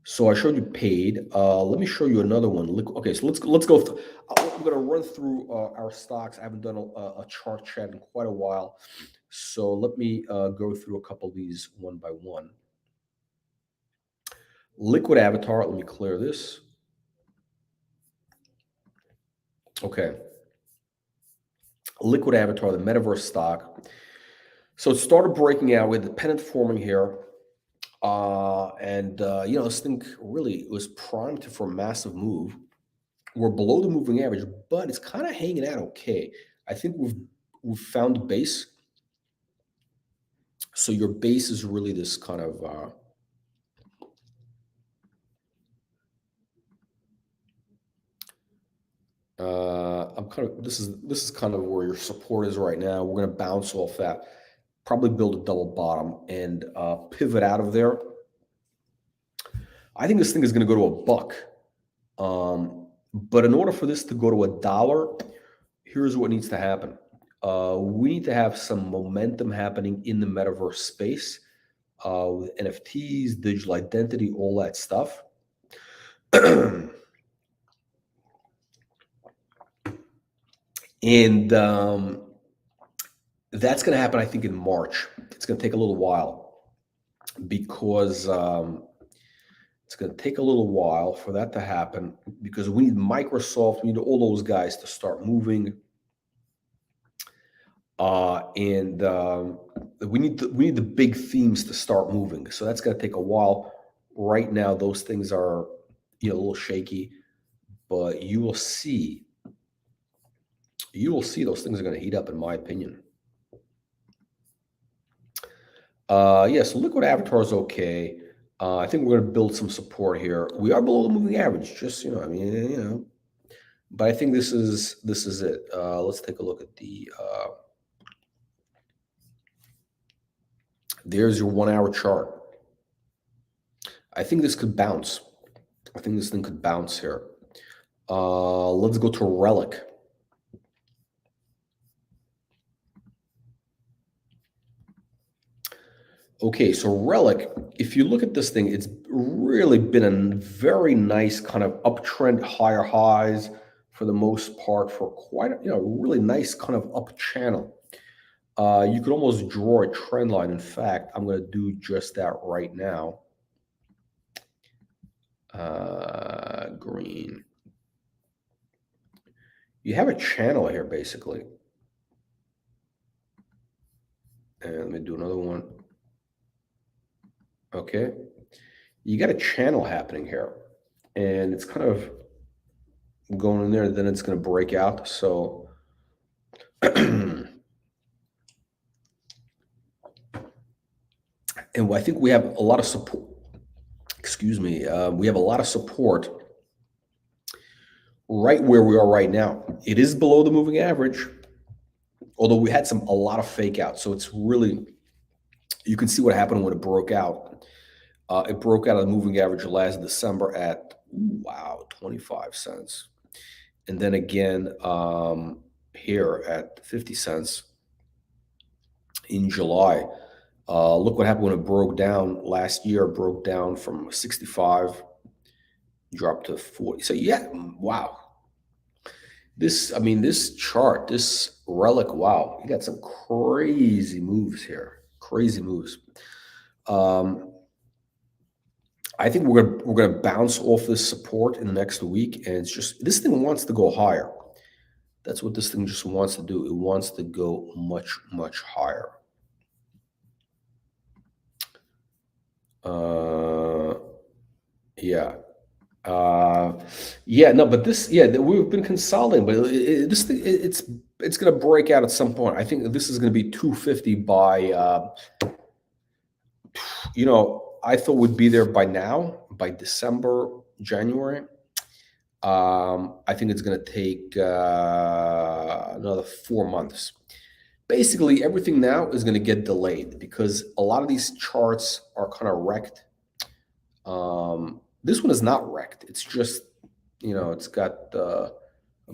So I showed you paid. Let me show you another one. Okay, so let's go. I'm going to run through our stocks. I haven't done a chart chat in quite a while. So let me go through a couple of these one by one. Liquid Avatar, let me clear this. Okay. Liquid Avatar, the metaverse stock. So it started breaking out with the pennant forming here. This thing really was primed for a massive move. We're below the moving average, but it's kind of hanging out okay. I think we've found a base. So your base is really this kind of this is kind of where your support is right now. We're going to bounce off that, probably build a double bottom and pivot out of there. I think this thing is going to go to $1. But in order for this to go to $1, here's what needs to happen. We need to have some momentum happening in the metaverse space with NFTs, digital identity, all that stuff. And that's going to happen, I think, in March. It's going to take a little while because it's going to take a little while for that to happen because we need Microsoft, we need all those guys to start moving. We need the big themes to start moving. So that's going to take a while. Right now, those things are a little shaky, but you will see those things are going to heat up, in my opinion. So Liquid Avatar is okay. I think we're going to build some support here. We are below the moving average, but I think this is it. Let's take a look at the. There's your 1 hour chart. I think this could bounce. I think this thing could bounce here. Let's go to Relic. Okay, so Relic, if you look at this thing, it's really been a very nice kind of uptrend, higher highs for the most part for quite a really nice kind of up channel. You could almost draw a trend line. In fact, I'm going to do just that right now. Green. You have a channel here, basically. And let me do another one. Okay. You got a channel happening here. And it's kind of going in there, then it's going to break out. So and I think we have a lot of support. Excuse me. We have a lot of support right where we are right now. It is below the moving average, although we had a lot of fake out. So it's really, you can see what happened when it broke out. It broke out of the moving average last December at, 25 cents. And then again, here at 50 cents in July. Look what happened when it broke down last year. It broke down from 65, dropped to 40. So yeah, wow. This chart, this Relic, wow, you got some crazy moves here. Crazy moves. I think we're gonna bounce off this support in the next week, and it's just this thing wants to go higher. That's what this thing just wants to do. It wants to go much, much higher. Yeah. Yeah, no, but this, yeah, we've been consolidating, but this thing, it's going to break out at some point. I think this is going to be 250 by, I thought we'd be there by now, by December, January. I think it's going to take another 4 months. Basically, everything now is going to get delayed because a lot of these charts are kind of wrecked. This one is not wrecked. It's just, it's got a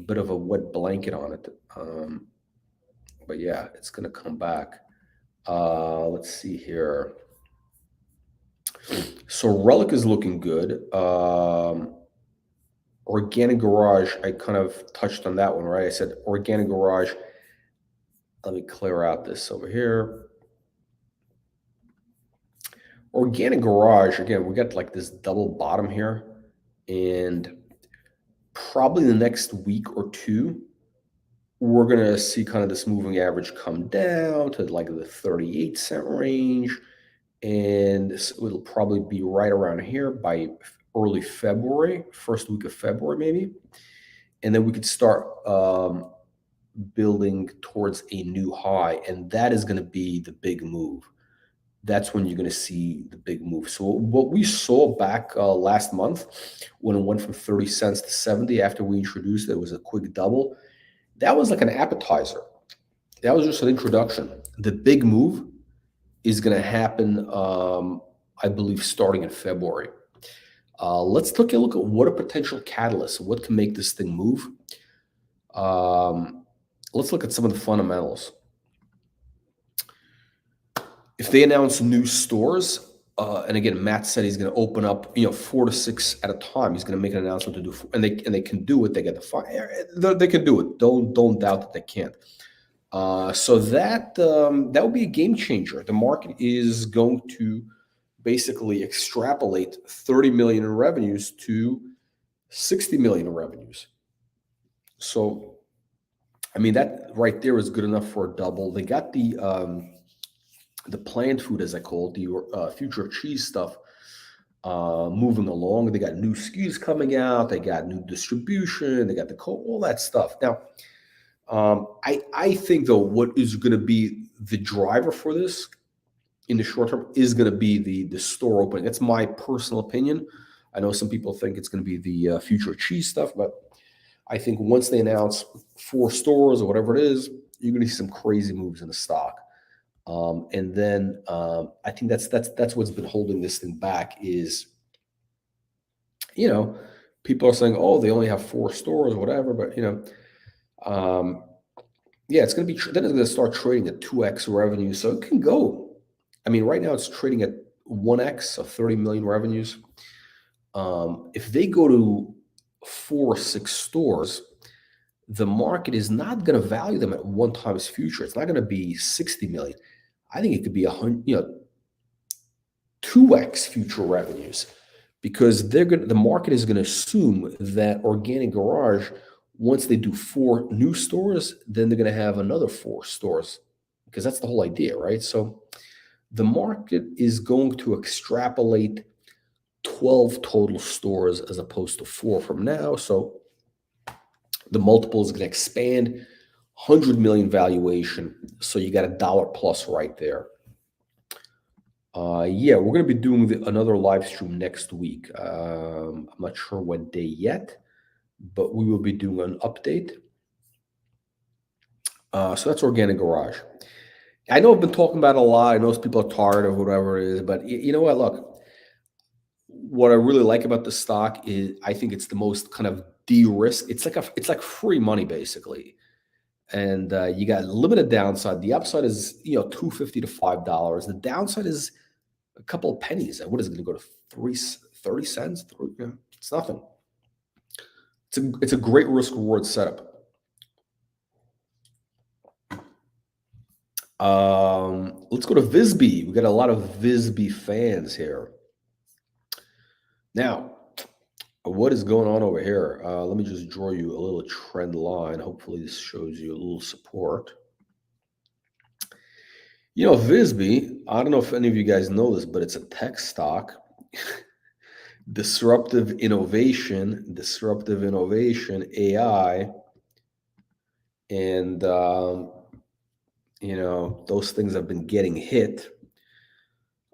bit of a wet blanket on it. But yeah, it's going to come back. Let's see here. So Relic is looking good. Organic Garage, I kind of touched on that one, right? I said Organic Garage. Let me clear out this over here. Organic Garage, again, we got like this double bottom here. And probably the next week or two, we're going to see kind of this moving average come down to like the 38-cent range. And it'll probably be right around here by early February, first week of February, maybe. And then we could start building towards a new high. And that is going to be the big move. That's when you're going to see the big move. So what we saw back last month when it went from 30 cents to 70 after we introduced it was a quick double. That was like an appetizer. That was just an introduction. The big move is going to happen, I believe, starting in February. Let's take a look at what a potential catalyst, what can make this thing move. Let's look at some of the fundamentals. If they announce new stores, and again, Matt said he's going to open up, 4 to 6 at a time. He's going to make an announcement to do, and they can do it. They get the fine. They can do it. Don't doubt that they can't. So that would be a game changer. The market is going to basically extrapolate 30 million in revenues to 60 million in revenues. So, I mean, that right there is good enough for a double. They got the plant food, as I call it, the future cheese stuff, moving along. They got new SKUs coming out. They got new distribution. They got all that stuff. Now, I think, though, what is going to be the driver for this in the short term is going to be the store opening. That's my personal opinion. I know some people think it's going to be the future cheese stuff, but I think once they announce 4 stores or whatever it is, you're going to see some crazy moves in the stock. And then I think that's what's been holding this thing back is, people are saying, oh, they only have 4 stores or whatever, but yeah, it's going to be then it's going to start trading at 2x revenue, so it can go. I mean, right now it's trading at 1x of 30 million revenues. If they go to 4 or 6 stores, the market is not going to value them at 1 times future. It's not going to be 60 million. I think it could be 2x future revenues, because the market is going to assume that Organic Garage, once they do 4 new stores, then they're going to have another 4 stores, because that's the whole idea, right? So the market is going to extrapolate 12 total stores as opposed to 4 from now. So the multiple is going to expand, 100 million valuation. So you got $1 plus right there. Yeah, we're going to be doing another live stream next week. I'm not sure what day yet, but we will be doing an update. So that's Organic Garage. I know I've been talking about it a lot. I know people are tired of whatever it is, but you know what? Look, what I really like about the stock is I think it's the most kind of de-risk. It's like free money basically, and you got limited downside. The upside is $2.50 to $5. The downside is a couple of pennies. What is it going to go to 30 cents? It's nothing. It's a great risk reward setup. Let's go to Visby. We got a lot of Visby fans here. Now, what is going on over here? Let me just draw you a little trend line. Hopefully this shows you a little support. You know, Visby, I don't know if any of you guys know this, but it's a tech stock. Disruptive innovation, AI, and you know, those things have been getting hit.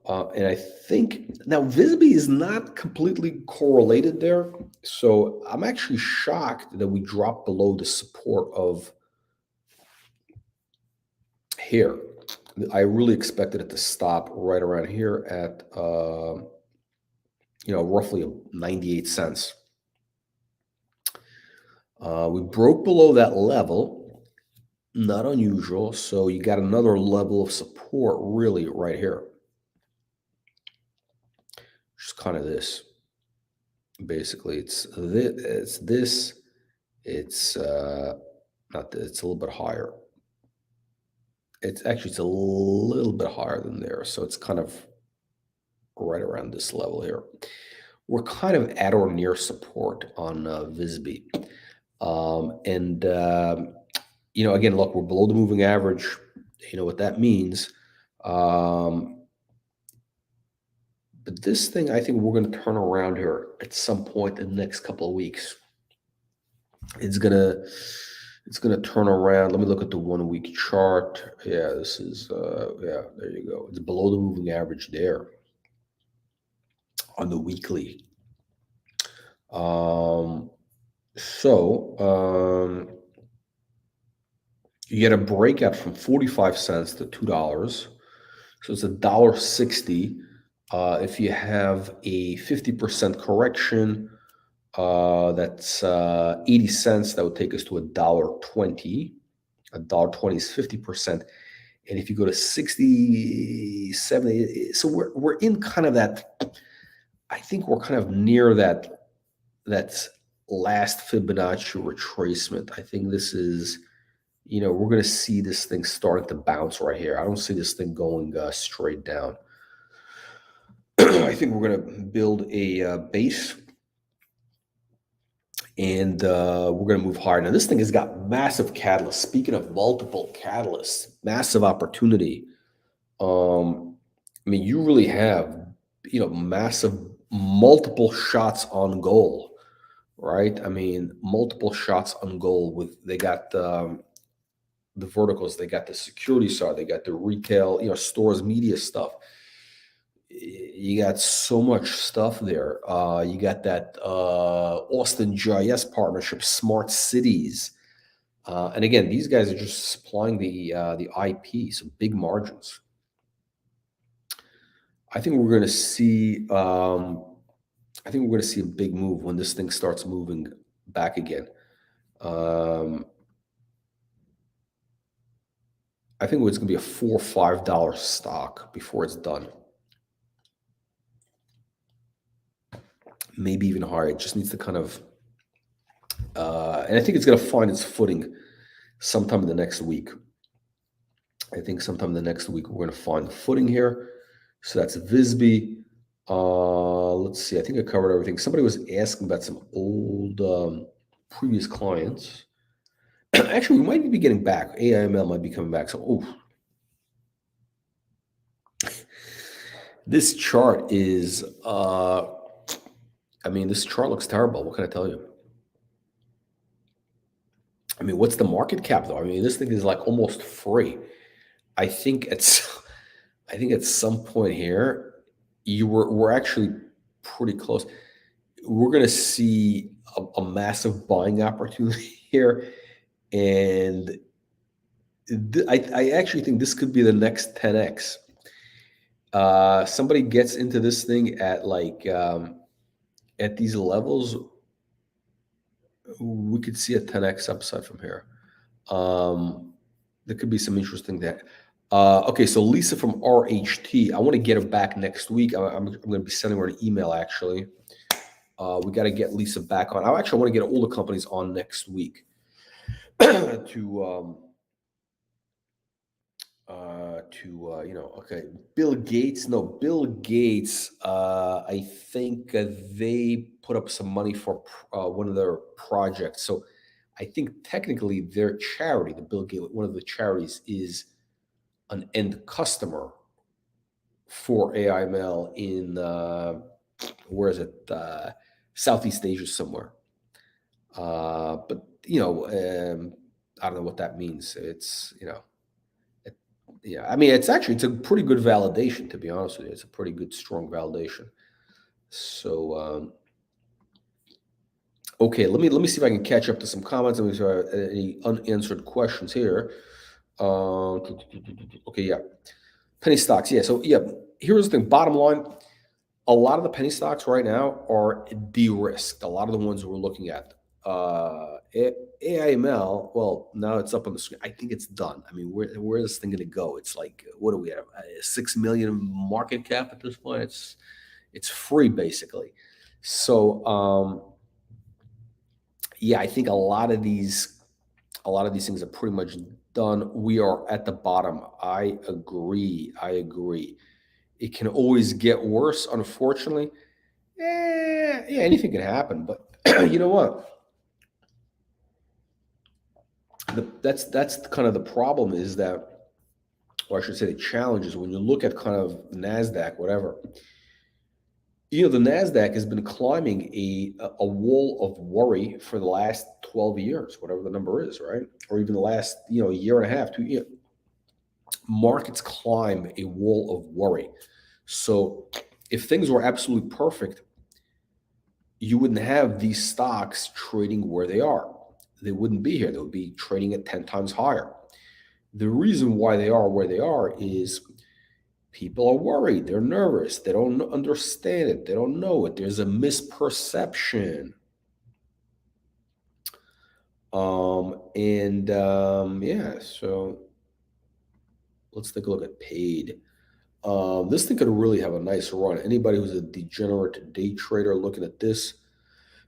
And I think now Visby is not completely correlated there. So I'm actually shocked that we dropped below the support of here. I really expected it to stop right around here at, you know, roughly 98 cents. We broke below that level, not unusual. So you got another level of support really right here. Just kind of this. Basically, it's this. It's not this, it's a little bit higher. It's a little bit higher than there. So it's kind of right around this level here. We're kind of at or near support on Visby. You know, again, look, we're below the moving average. You know what that means. But this thing, I think we're going to turn around here at some point in the next couple of weeks. It's gonna turn around. Let me look at the 1 week chart. Yeah, this is yeah, there you go. It's below the moving average there on the weekly. You get a breakout from 45 cents to $2. So it's $1.60. If you have a 50% correction, that's 80 cents. That would take us to $1.20. $1.20 is 50%. And if you go to 60, 70, so we're in kind of that, I think we're kind of near that last Fibonacci retracement. I think this is, you know, we're going to see this thing starting to bounce right here. I don't see this thing going straight down. I think we're going to build a base, and we're going to move higher. Now, this thing has got massive catalysts. Speaking of multiple catalysts, massive opportunity. I mean, you really have, you know, massive multiple shots on goal, right? I mean, multiple shots on goal with, they got the verticals, they got the security side, they got the retail, you know, stores, media stuff. You got so much stuff there. You got that Austin GIS partnership, smart cities. And again, these guys are just supplying the IP, so big margins. I think we're going to see. I think we're going to see a big move when this thing starts moving back again. I think it's going to be a $4 or $5 stock before it's done. Maybe even higher. It just needs to kind of, and I think it's going to find its footing sometime in the next week. I think sometime in the next week we're going to find the footing here. So that's Visby. Let's see. I think I covered everything. Somebody was asking about some old previous clients. Actually, we might be getting back. AIML might be coming back. So, this chart is, I mean, this chart looks terrible. What can I tell you? I mean, what's the market cap though? I mean, this thing is like almost free. I think at some point here, we're actually pretty close. We're going to see a massive buying opportunity here, and I actually think this could be the next 10x. Somebody gets into this thing at like at these levels, we could see a 10x upside from here. There could be some interesting there. Okay, so Lisa from RHT, I want to get her back next week. I'm going to be sending her an email, actually. We got to get Lisa back on. I actually want to get all the companies on next week to Okay, Bill Gates. No, Bill Gates. I think they put up some money for one of their projects. So I think technically their charity, the Bill Gates, one of the charities, is an end customer for AIML in where is it? Southeast Asia somewhere. But I don't know what that means. It, yeah. I mean, it's a pretty good validation, to be honest with you. It's a pretty good, strong validation. So okay, let me see if I can catch up to some comments. Let me see if I have any unanswered questions here. Uh, okay, yeah, penny stocks. Yeah, so yeah, here's the thing. Bottom line, a lot of the penny stocks right now are de-risked. A lot of the ones we're looking at. AIML, well, now it's up on the screen. I think it's done. I mean, where is this thing going to go? It's like, what do we have? 6 million market cap at this point. It's free basically. So yeah, I think a lot of these things are pretty much done. We are at the bottom. I agree. It can always get worse, unfortunately. Yeah, anything can happen. But you know what? That's kind of the problem is that, or I should say, the challenge is when you look at kind of Nasdaq, whatever. The Nasdaq has been climbing a wall of worry for the last 12 years, whatever the number is, right? Or even the last year and a half, 2 years. Markets climb a wall of worry. So if things were absolutely perfect, you wouldn't have these stocks trading where they are. They wouldn't be here. They would be trading at 10 times higher. The reason why they are where they are is people are worried. They're nervous. They don't understand it. They don't know it. There's a misperception. Yeah, so let's take a look at paid. This thing could really have a nice run. Anybody who's a degenerate day trader looking at this,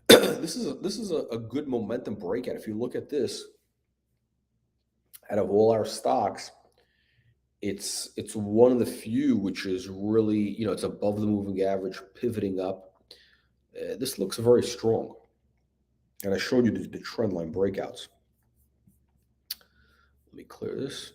this is a good momentum breakout. If you look at this, out of all our stocks, it's one of the few which is really it's above the moving average, pivoting up. This looks very strong, and I showed you the trend line breakouts. Let me clear this.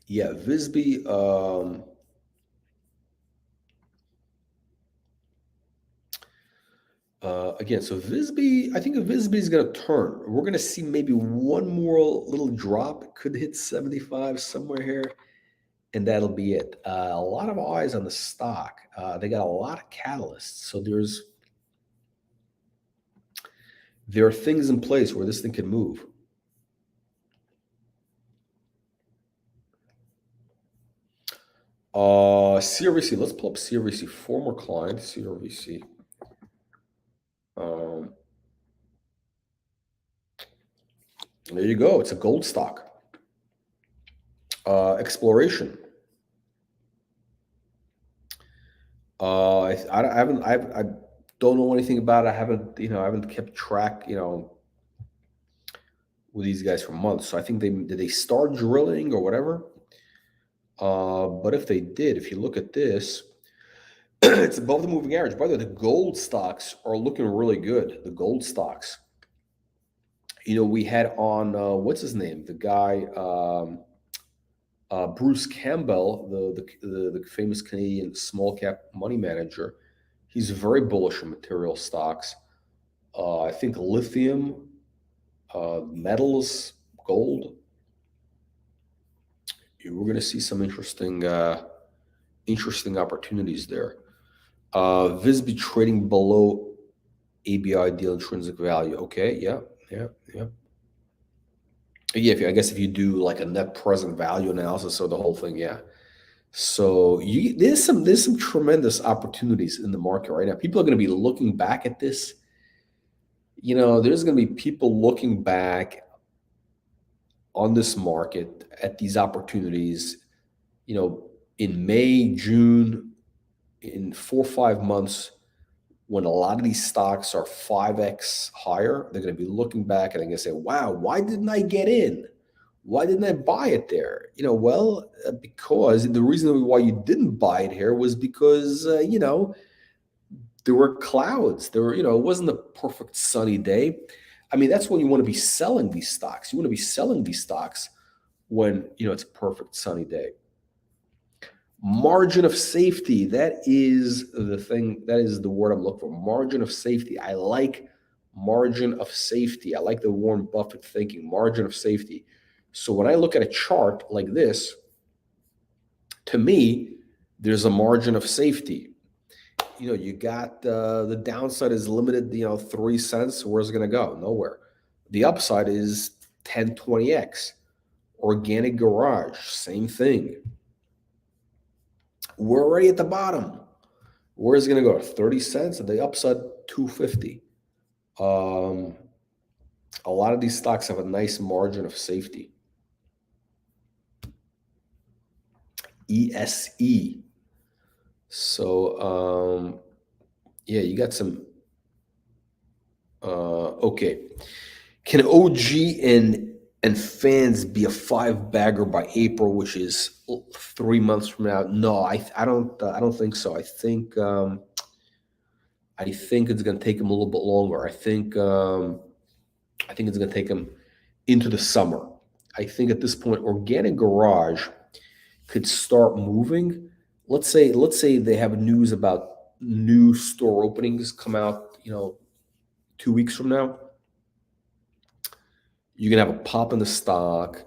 Yeah, Visby. Again, so Visby, I think Visby is going to turn. We're going to see maybe one more little drop. It could hit 75 somewhere here, and that'll be it. A lot of eyes on the stock. They got a lot of catalysts. So there are things in place where this thing can move. CRVC. Let's pull up CRVC. Former client, CRVC. There you go. It's a gold stock. Exploration. I haven't. I don't know anything about it. I haven't kept track. With these guys for months. So I think did they start drilling or whatever. But if they did, if you look at this, it's above the moving average. By the way, the gold stocks are looking really good. The gold stocks. We had on what's his name? The guy. Bruce Campbell, the famous Canadian small cap money manager, he's very bullish on material stocks. I think lithium, metals, gold. We're going to see some interesting opportunities there. Visby trading below ABI deal intrinsic value. Okay, yeah. Yeah, I guess if you do like a net present value analysis of the whole thing, yeah. So there's some tremendous opportunities in the market right now. People are going to be looking back at this. There's going to be people looking back on this market at these opportunities. In May, June, in 4 or 5 months, when a lot of these stocks are 5x higher, they're going to be looking back and they're going to say, wow, why didn't I get in? Why didn't I buy it there? Because the reason why you didn't buy it here was because, there were clouds. It wasn't a perfect sunny day. I mean, that's when you want to be selling these stocks. You want to be selling these stocks when, it's a perfect sunny day. Margin of safety. That is the thing. That is the word I'm looking for. Margin of safety. I like margin of safety. I like the Warren Buffett thinking, margin of safety. So when I look at a chart like this, to me, there's a margin of safety. You got the downside is limited, 3 cents. Where's it going to go? Nowhere. The upside is 10, 20x. Organic garage, same thing. We're already at the bottom. Where is it going to go? 30 cents and the upside 250. A lot of these stocks have a nice margin of safety. ESE. So, you got some. Okay. Can OG and fans be a 5-bagger by April, which is 3 months from now? No, I don't think so. I think it's going to take them a little bit longer. I think it's going to take them into the summer. I think at this point, organic garage could start moving. Let's say they have news about new store openings come out, 2 weeks from now. You can have a pop in the stock.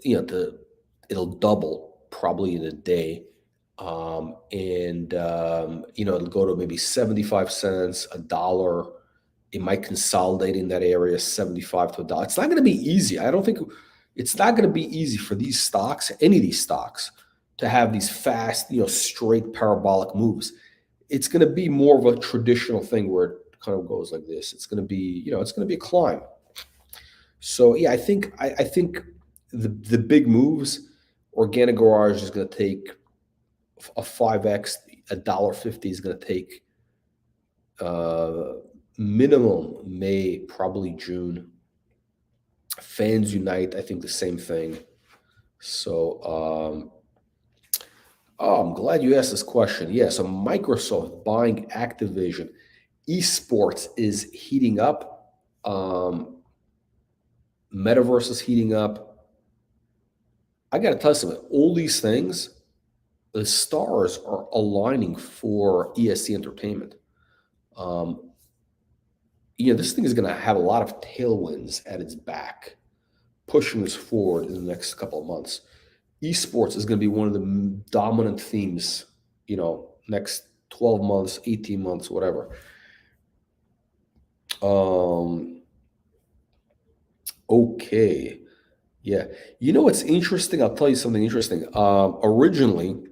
It'll double probably in a day, it'll go to maybe 75 cents, $1. It might consolidate in that area, 75 to $1. It's not going to be easy. I don't think it's not going to be easy for these stocks, any of these stocks, to have these fast, straight parabolic moves. It's going to be more of a traditional thing where it kind of goes like this. It's going to be, it's going to be a climb. So yeah, I think the big moves, organic garage is going to take a 5x, $1.50 is going to take minimum May, probably June. Fans Unite, I think the same thing. So, I'm glad you asked this question. Yeah, so Microsoft buying Activision. Esports is heating up. Metaverse is heating up. I got to tell you something. All these things, the stars are aligning for ESC Entertainment. This thing is going to have a lot of tailwinds at its back, pushing this forward in the next couple of months. Esports is going to be one of the dominant themes, next 12 months, 18 months, whatever. Okay. Yeah. What's interesting? I'll tell you something interesting. Originally,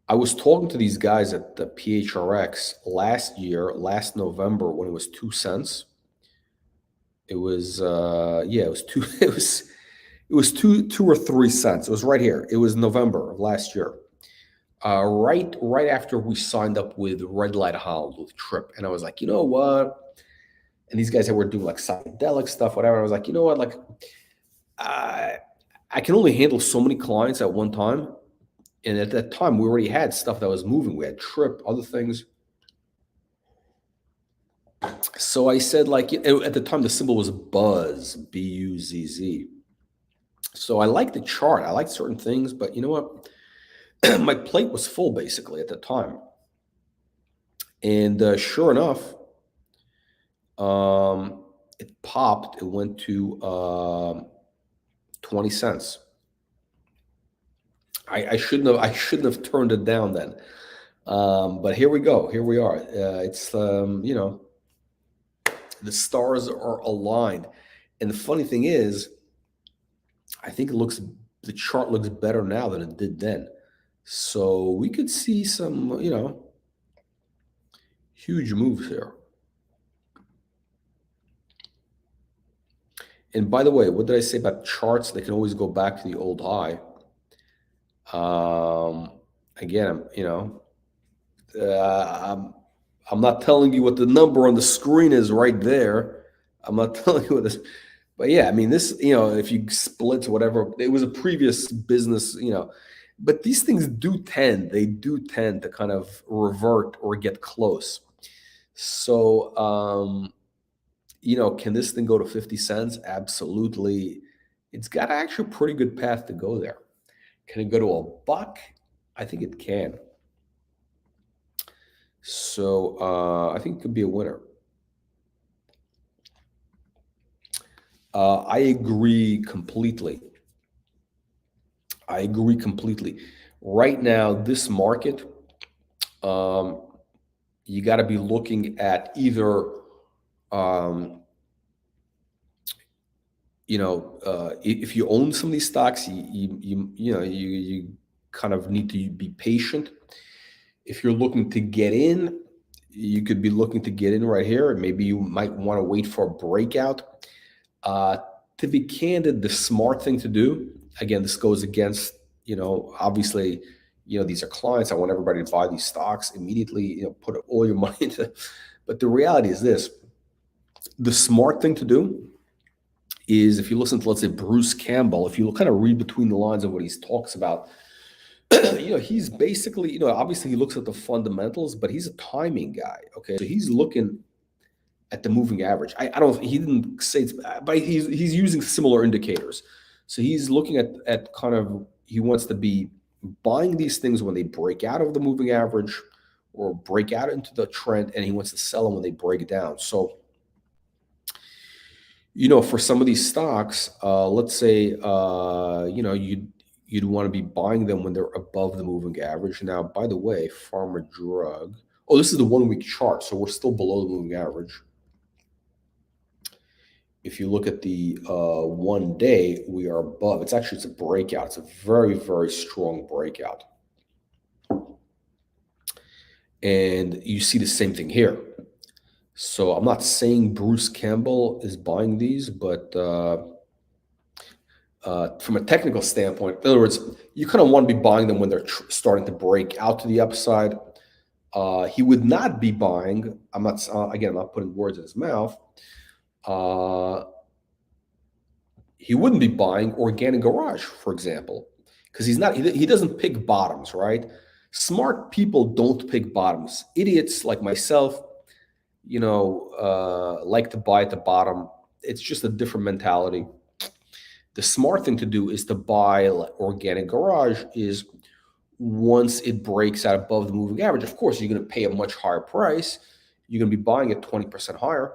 I was talking to these guys at the PHRX last November, when it was 2 cents. It was it was two it was 2 or 3 cents. It was right here. It was November of last year. Right after we signed up with Red Light Holland with Trip. And I was like, you know what? And these guys that were doing like psychedelic stuff, whatever. I was like, you know what? Like, I can only handle so many clients at one time. And at that time, we already had stuff that was moving. We had Trip, other things. So I said, like, at the time, the symbol was Buzz, BUZZ. So I liked the chart. I liked certain things, but you know what? My plate was full basically at the time. And sure enough, it popped. It went to 20 cents. I shouldn't have turned it down then. But here we go. Here we are. It's the stars are aligned. And the funny thing is, I think the chart looks better now than it did then. So we could see some, huge moves here. And by the way, what did I say about charts? They can always go back to the old high. Again, I'm not telling you what the number on the screen is right there. I'm not telling you what this, but yeah, I mean, this, if you split whatever, it was a previous business, but these things they do tend to kind of revert or get close. So, can this thing go to 50 cents? Absolutely. It's got actually a pretty good path to go there. Can it go to a buck? I think it can. So I think it could be a winner. I agree completely. I agree completely. Right now, this market, um, you got to be looking at either, um, if you own some of these stocks, you kind of need to be patient. If you're looking to get in, you could be looking to get in right here, and maybe you might want to wait for a breakout. Uh, to be candid, the smart thing to do, again, this goes against, obviously, these are clients. I want everybody to buy these stocks immediately, put all your money into. But the reality is this: the smart thing to do is, if you listen to, let's say, Bruce Campbell, if you kind of read between the lines of what he talks about, he's basically, obviously he looks at the fundamentals, but he's a timing guy. Okay, so he's looking at the moving average. I don't. He didn't say it's, but he's using similar indicators. So he's looking at kind of, he wants to be buying these things when they break out of the moving average or break out into the trend, and he wants to sell them when they break down. So, for some of these stocks, let's say, you'd want to be buying them when they're above the moving average. Now, by the way, Pharma Drug. Oh, this is the 1 week chart, so we're still below the moving average. If you look at the 1 day, we are above. It's a breakout. It's a very, very strong breakout. And you see the same thing here. So I'm not saying Bruce Campbell is buying these, but from a technical standpoint, in other words, you kind of want to be buying them when they're starting to break out to the upside. He would not be buying. I'm not putting words in his mouth. He wouldn't be buying Organic Garage, for example, because he doesn't pick bottoms, right? Smart people don't pick bottoms. Idiots like myself, like to buy at the bottom. It's just a different mentality. The smart thing to do is to buy Organic Garage is once it breaks out above the moving average. Of course, you're going to pay a much higher price. You're going to be buying it 20% higher,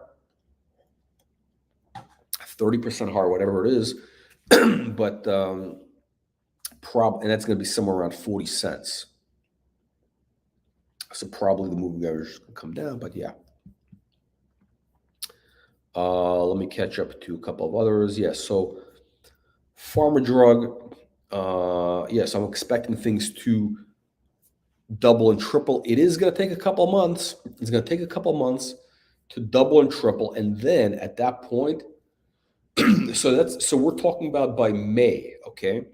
30% higher, whatever it is. But and that's going to be somewhere around 40 cents. So probably the moving average is going to come down, but yeah. Let me catch up to a couple of others. Yeah, so Pharma Drug. Yes, I'm expecting things to double and triple. It is going to take a couple months. It's going to take a couple months to double and triple, and then at that point, so we're talking about by May, okay?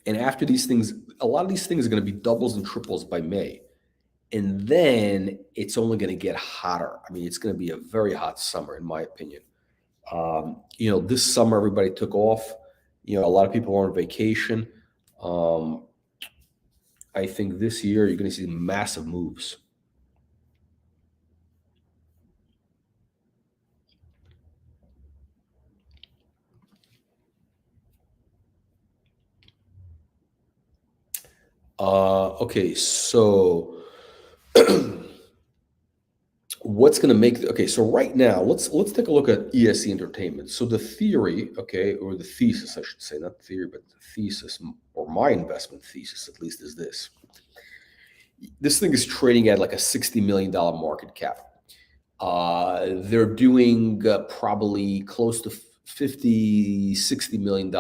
And after these things, a lot of these things are going to be doubles and triples by May. And then it's only going to get hotter. I mean, it's going to be a very hot summer, in my opinion. This summer, everybody took off. A lot of people are on vacation. I think this year you're going to see massive moves. Okay, so what's going to make okay? So right now, let's take a look at ESE Entertainment. So the theory, okay, or the thesis, I should say, not theory, but the thesis, or my investment thesis at least, is this. This thing is trading at like a $60 million market cap. They're doing probably close to $50-60 million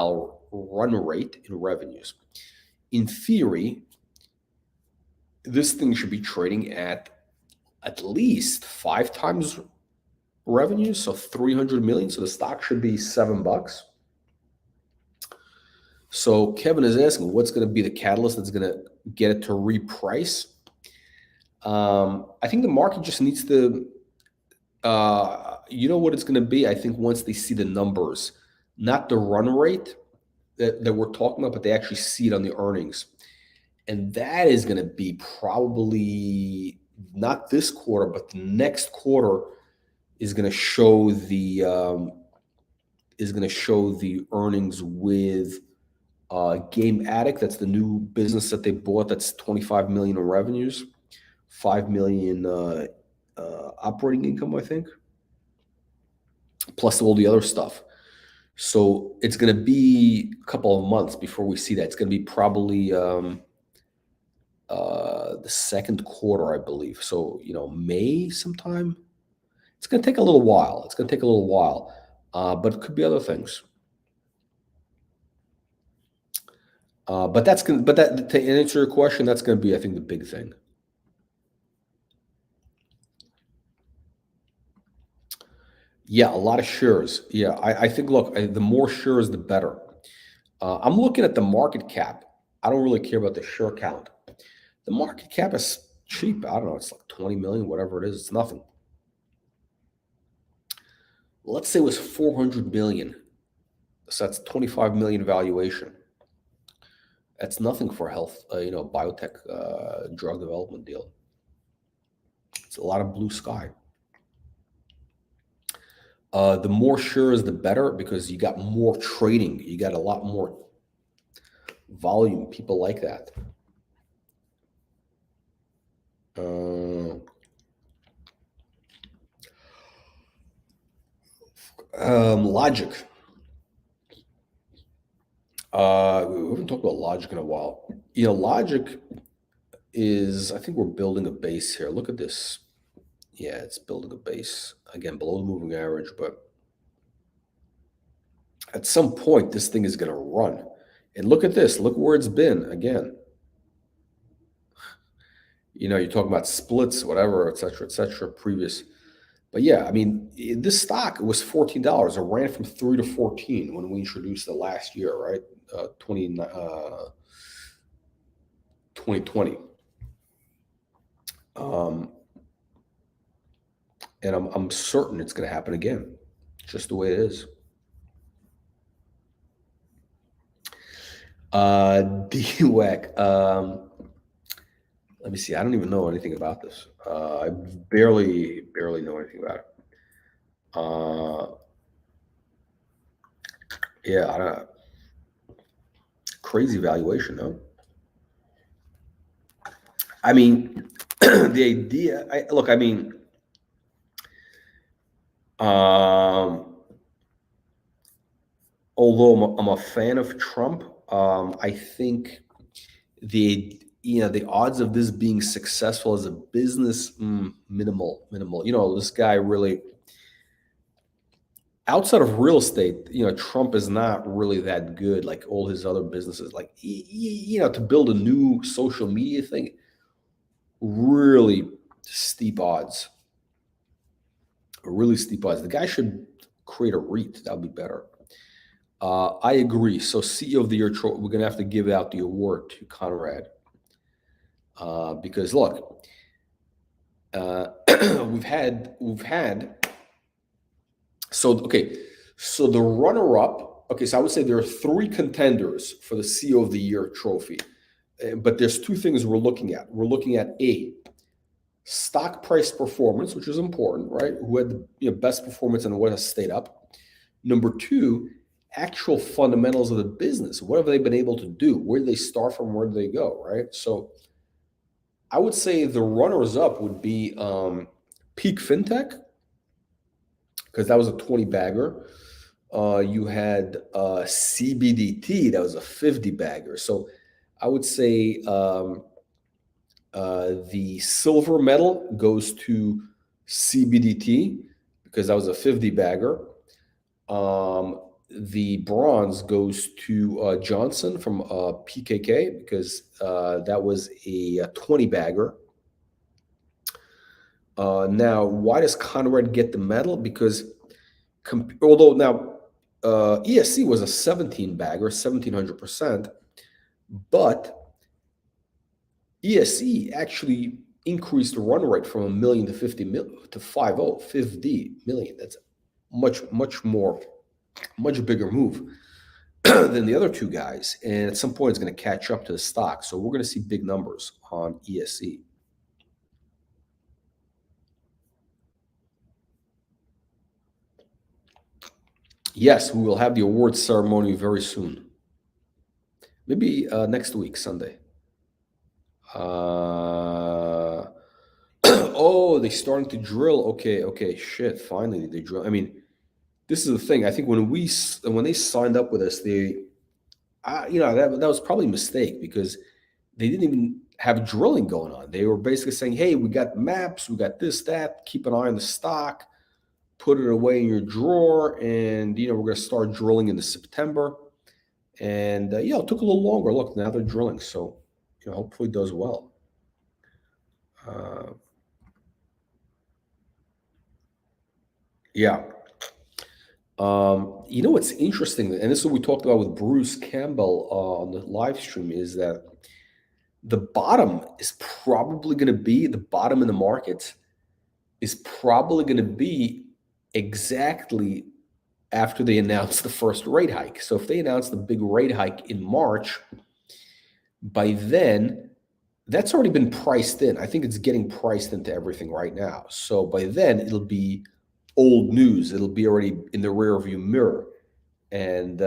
run rate in revenues. In theory, this thing should be trading at least 5 times revenue, so 300 million. So the stock should be $7. So Kevin is asking, what's going to be the catalyst that's going to get it to reprice? I think the market just needs to, you know what it's going to be? I think once they see the numbers, not the run rate that we're talking about, but they actually see it on the earnings. And that is going to be probably not this quarter, but the next quarter is going to show the earnings with Game Addict. That's the new business that they bought. That's 25 million in revenues, 5 million operating income, I think, plus all the other stuff. So it's going to be a couple of months before we see that. It's going to be probably the second quarter, I believe. So, May sometime. It's going to take a little while. But it could be other things. But to answer your question, that's going to be, I think, the big thing. Yeah, a lot of shares. Yeah, I think, look, the more shares, the better. I'm looking at the market cap. I don't really care about the share count. The market cap is cheap. I don't know. It's like 20 million, whatever it is. It's nothing. Let's say it was 400 million. So that's 25 million valuation. That's nothing for health, biotech drug development deal. It's a lot of blue sky. The more shares, the better, because you got more trading. You got a lot more volume. People like that. Logic. We haven't talked about Logic in a while. Logic is, I think we're building a base here. Look at this. Yeah, it's building a base. Again, below the moving average, but at some point, this thing is going to run. And look at this. Look where it's been again. You're talking about splits, whatever, et cetera, previous. But yeah, I mean, this stock was $14. It ran from 3 to 14 when we introduced it last year, right? 2020. And I'm certain it's going to happen again, just the way it is. DWAC. Let me see. I don't even know anything about this. I barely know anything about it. Yeah, I don't know. Crazy valuation, no? I mean, the idea. Although I'm a fan of Trump, I think the odds of this being successful as a business, minimal. This guy really, outside of real estate, Trump is not really that good like all his other businesses. Like, to build a new social media thing, really steep odds. Really steep odds. The guy should create a REIT. That would be better. I agree. So CEO of the Year, we're going to have to give out the award to Conrad. Because look, we've had so the runner-up. Okay, so I would say there are 3 contenders for the CEO of the Year trophy, but there's 2 things we're looking at. We're looking at stock price performance, which is important, right? Who had the best performance and what has stayed up. Number 2, actual fundamentals of the business. What have they been able to do? Where do they start from? Where do they go, right? So I would say the runners up would be Peak FinTech, because that was a 20 bagger. You had CBDT, that was a 50 bagger. So I would say the silver medal goes to CBDT because that was a 50 bagger. The bronze goes to Johnson from PKK because that was a 20 bagger. Now, why does Conrad get the medal? Because although now ESC was a 17 bagger, 1700%, but ESE actually increased the run rate from a million to 50 million to 50 million. That's much more, much bigger move than the other two guys. And at some point, it's going to catch up to the stock. So we're going to see big numbers on ESE. Yes, we will have the awards ceremony very soon. Maybe next week, Sunday. Oh, they starting to drill. Okay, shit. Finally, they drill. I mean, this is the thing. I think when they signed up with us, that was probably a mistake because they didn't even have drilling going on. They were basically saying, "Hey, we got maps, we got this, that. Keep an eye on the stock, put it away in your drawer, and we're going to start drilling in September." And it took a little longer. Look, now they're drilling, so hopefully it does well. Yeah. What's interesting, and this is what we talked about with Bruce Campbell on the live stream, is that the bottom is probably going to be the bottom in the market is probably going to be exactly after they announce the first rate hike. So if they announce the big rate hike in March, by then that's already been priced in. I think it's getting priced into everything right now. So by then it'll be old news. It'll be already in the rearview mirror. And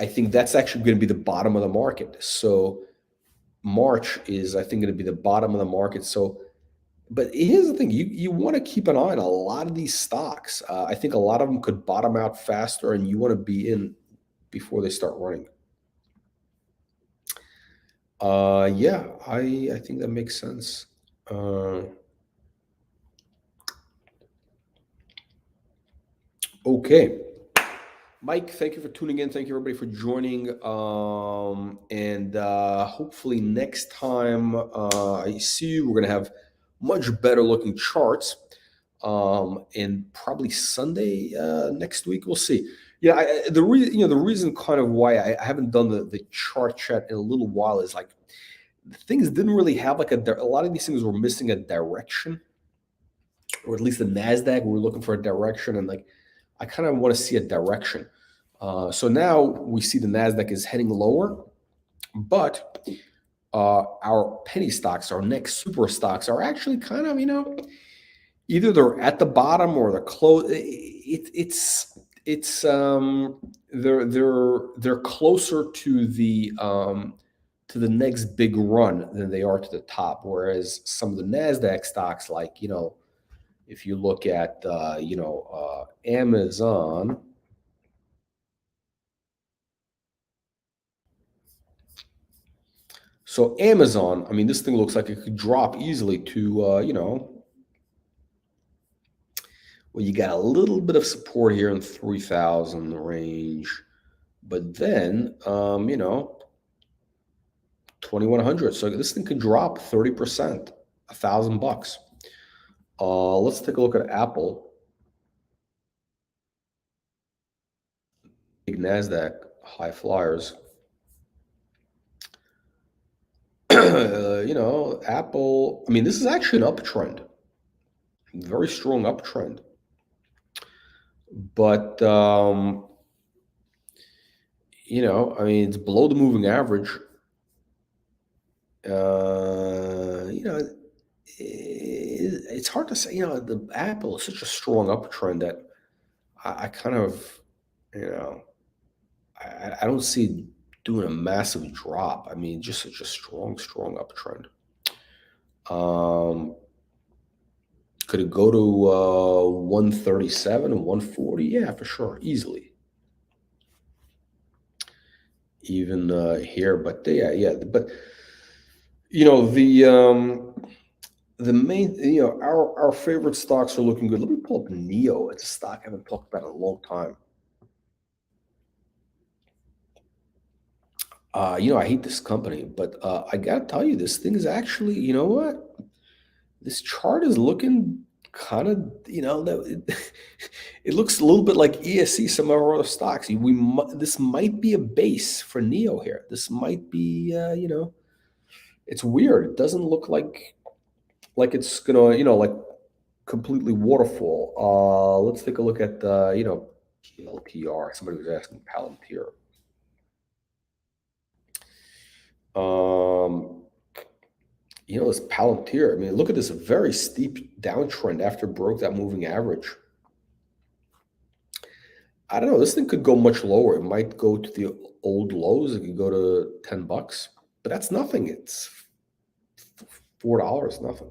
I think that's actually going to be the bottom of the market. So March is, I think, going to be the bottom of the market. So, but here's the thing: you want to keep an eye on a lot of these stocks. I think a lot of them could bottom out faster, and you want to be in before they start running. Yeah, I think that makes sense. Okay. Mike, thank you for tuning in. Thank you, everybody, for joining. And hopefully next time I see you, we're going to have much better looking charts. And probably Sunday next week, we'll see. Yeah, the reason kind of why I haven't done the chart chat in a little while is like things didn't really have like a lot of these things were missing a direction, or at least the NASDAQ, we were looking for a direction, and like I kind of want to see a direction. So now we see the NASDAQ is heading lower, but our penny stocks, our next super stocks are actually kind of, either they're at the bottom or they're close. They're closer to the next big run than they are to the top. Whereas some of the NASDAQ stocks, like, if you look at, Amazon. So Amazon, I mean, this thing looks like it could drop easily to, well, you got a little bit of support here in 3,000 range, but then, 2,100. So this thing could drop 30%, $1,000. Let's take a look at Apple. Big NASDAQ high flyers. Apple, I mean, this is actually an uptrend, very strong uptrend. But, I mean, it's below the moving average. It's hard to say, the Apple is such a strong uptrend that I kind of, I don't see it doing a massive drop. I mean, just such a strong uptrend. Could it go to 137 and 140? Yeah, for sure, easily. Even here, but yeah, but the main, our favorite stocks are looking good. Let me pull up NEO. It's a stock I haven't talked about in a long time. I hate this company, but I gotta tell you, this thing is actually, you know what? This chart is looking kind of, It looks a little bit like ESC, some of our other stocks. This might be a base for Neo here. This might be, it's weird. It doesn't look like it's gonna, like completely waterfall. Let's take a look at PLPR. Somebody was asking Palantir. This Palantir. I mean, look at this very steep downtrend after it broke that moving average. I don't know. This thing could go much lower. It might go to the old lows. It could go to $10, but that's nothing. It's $4, nothing.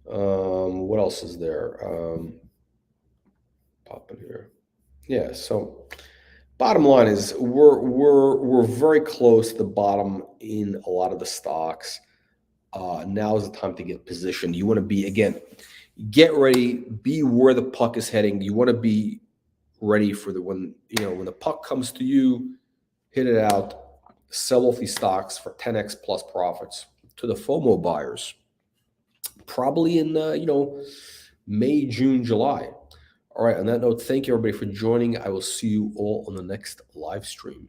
What else is there? Pop in here. Yeah. So, bottom line is we're very close to the bottom in a lot of the stocks. Now is the time to get positioned. You want to be, again, get ready. Be where the puck is heading. You want to be ready for when the puck comes to you, hit it out, sell off these stocks for 10x plus profits to the FOMO buyers, probably in May, June, July. All right, on that note, thank you everybody for joining. I will see you all on the next live stream.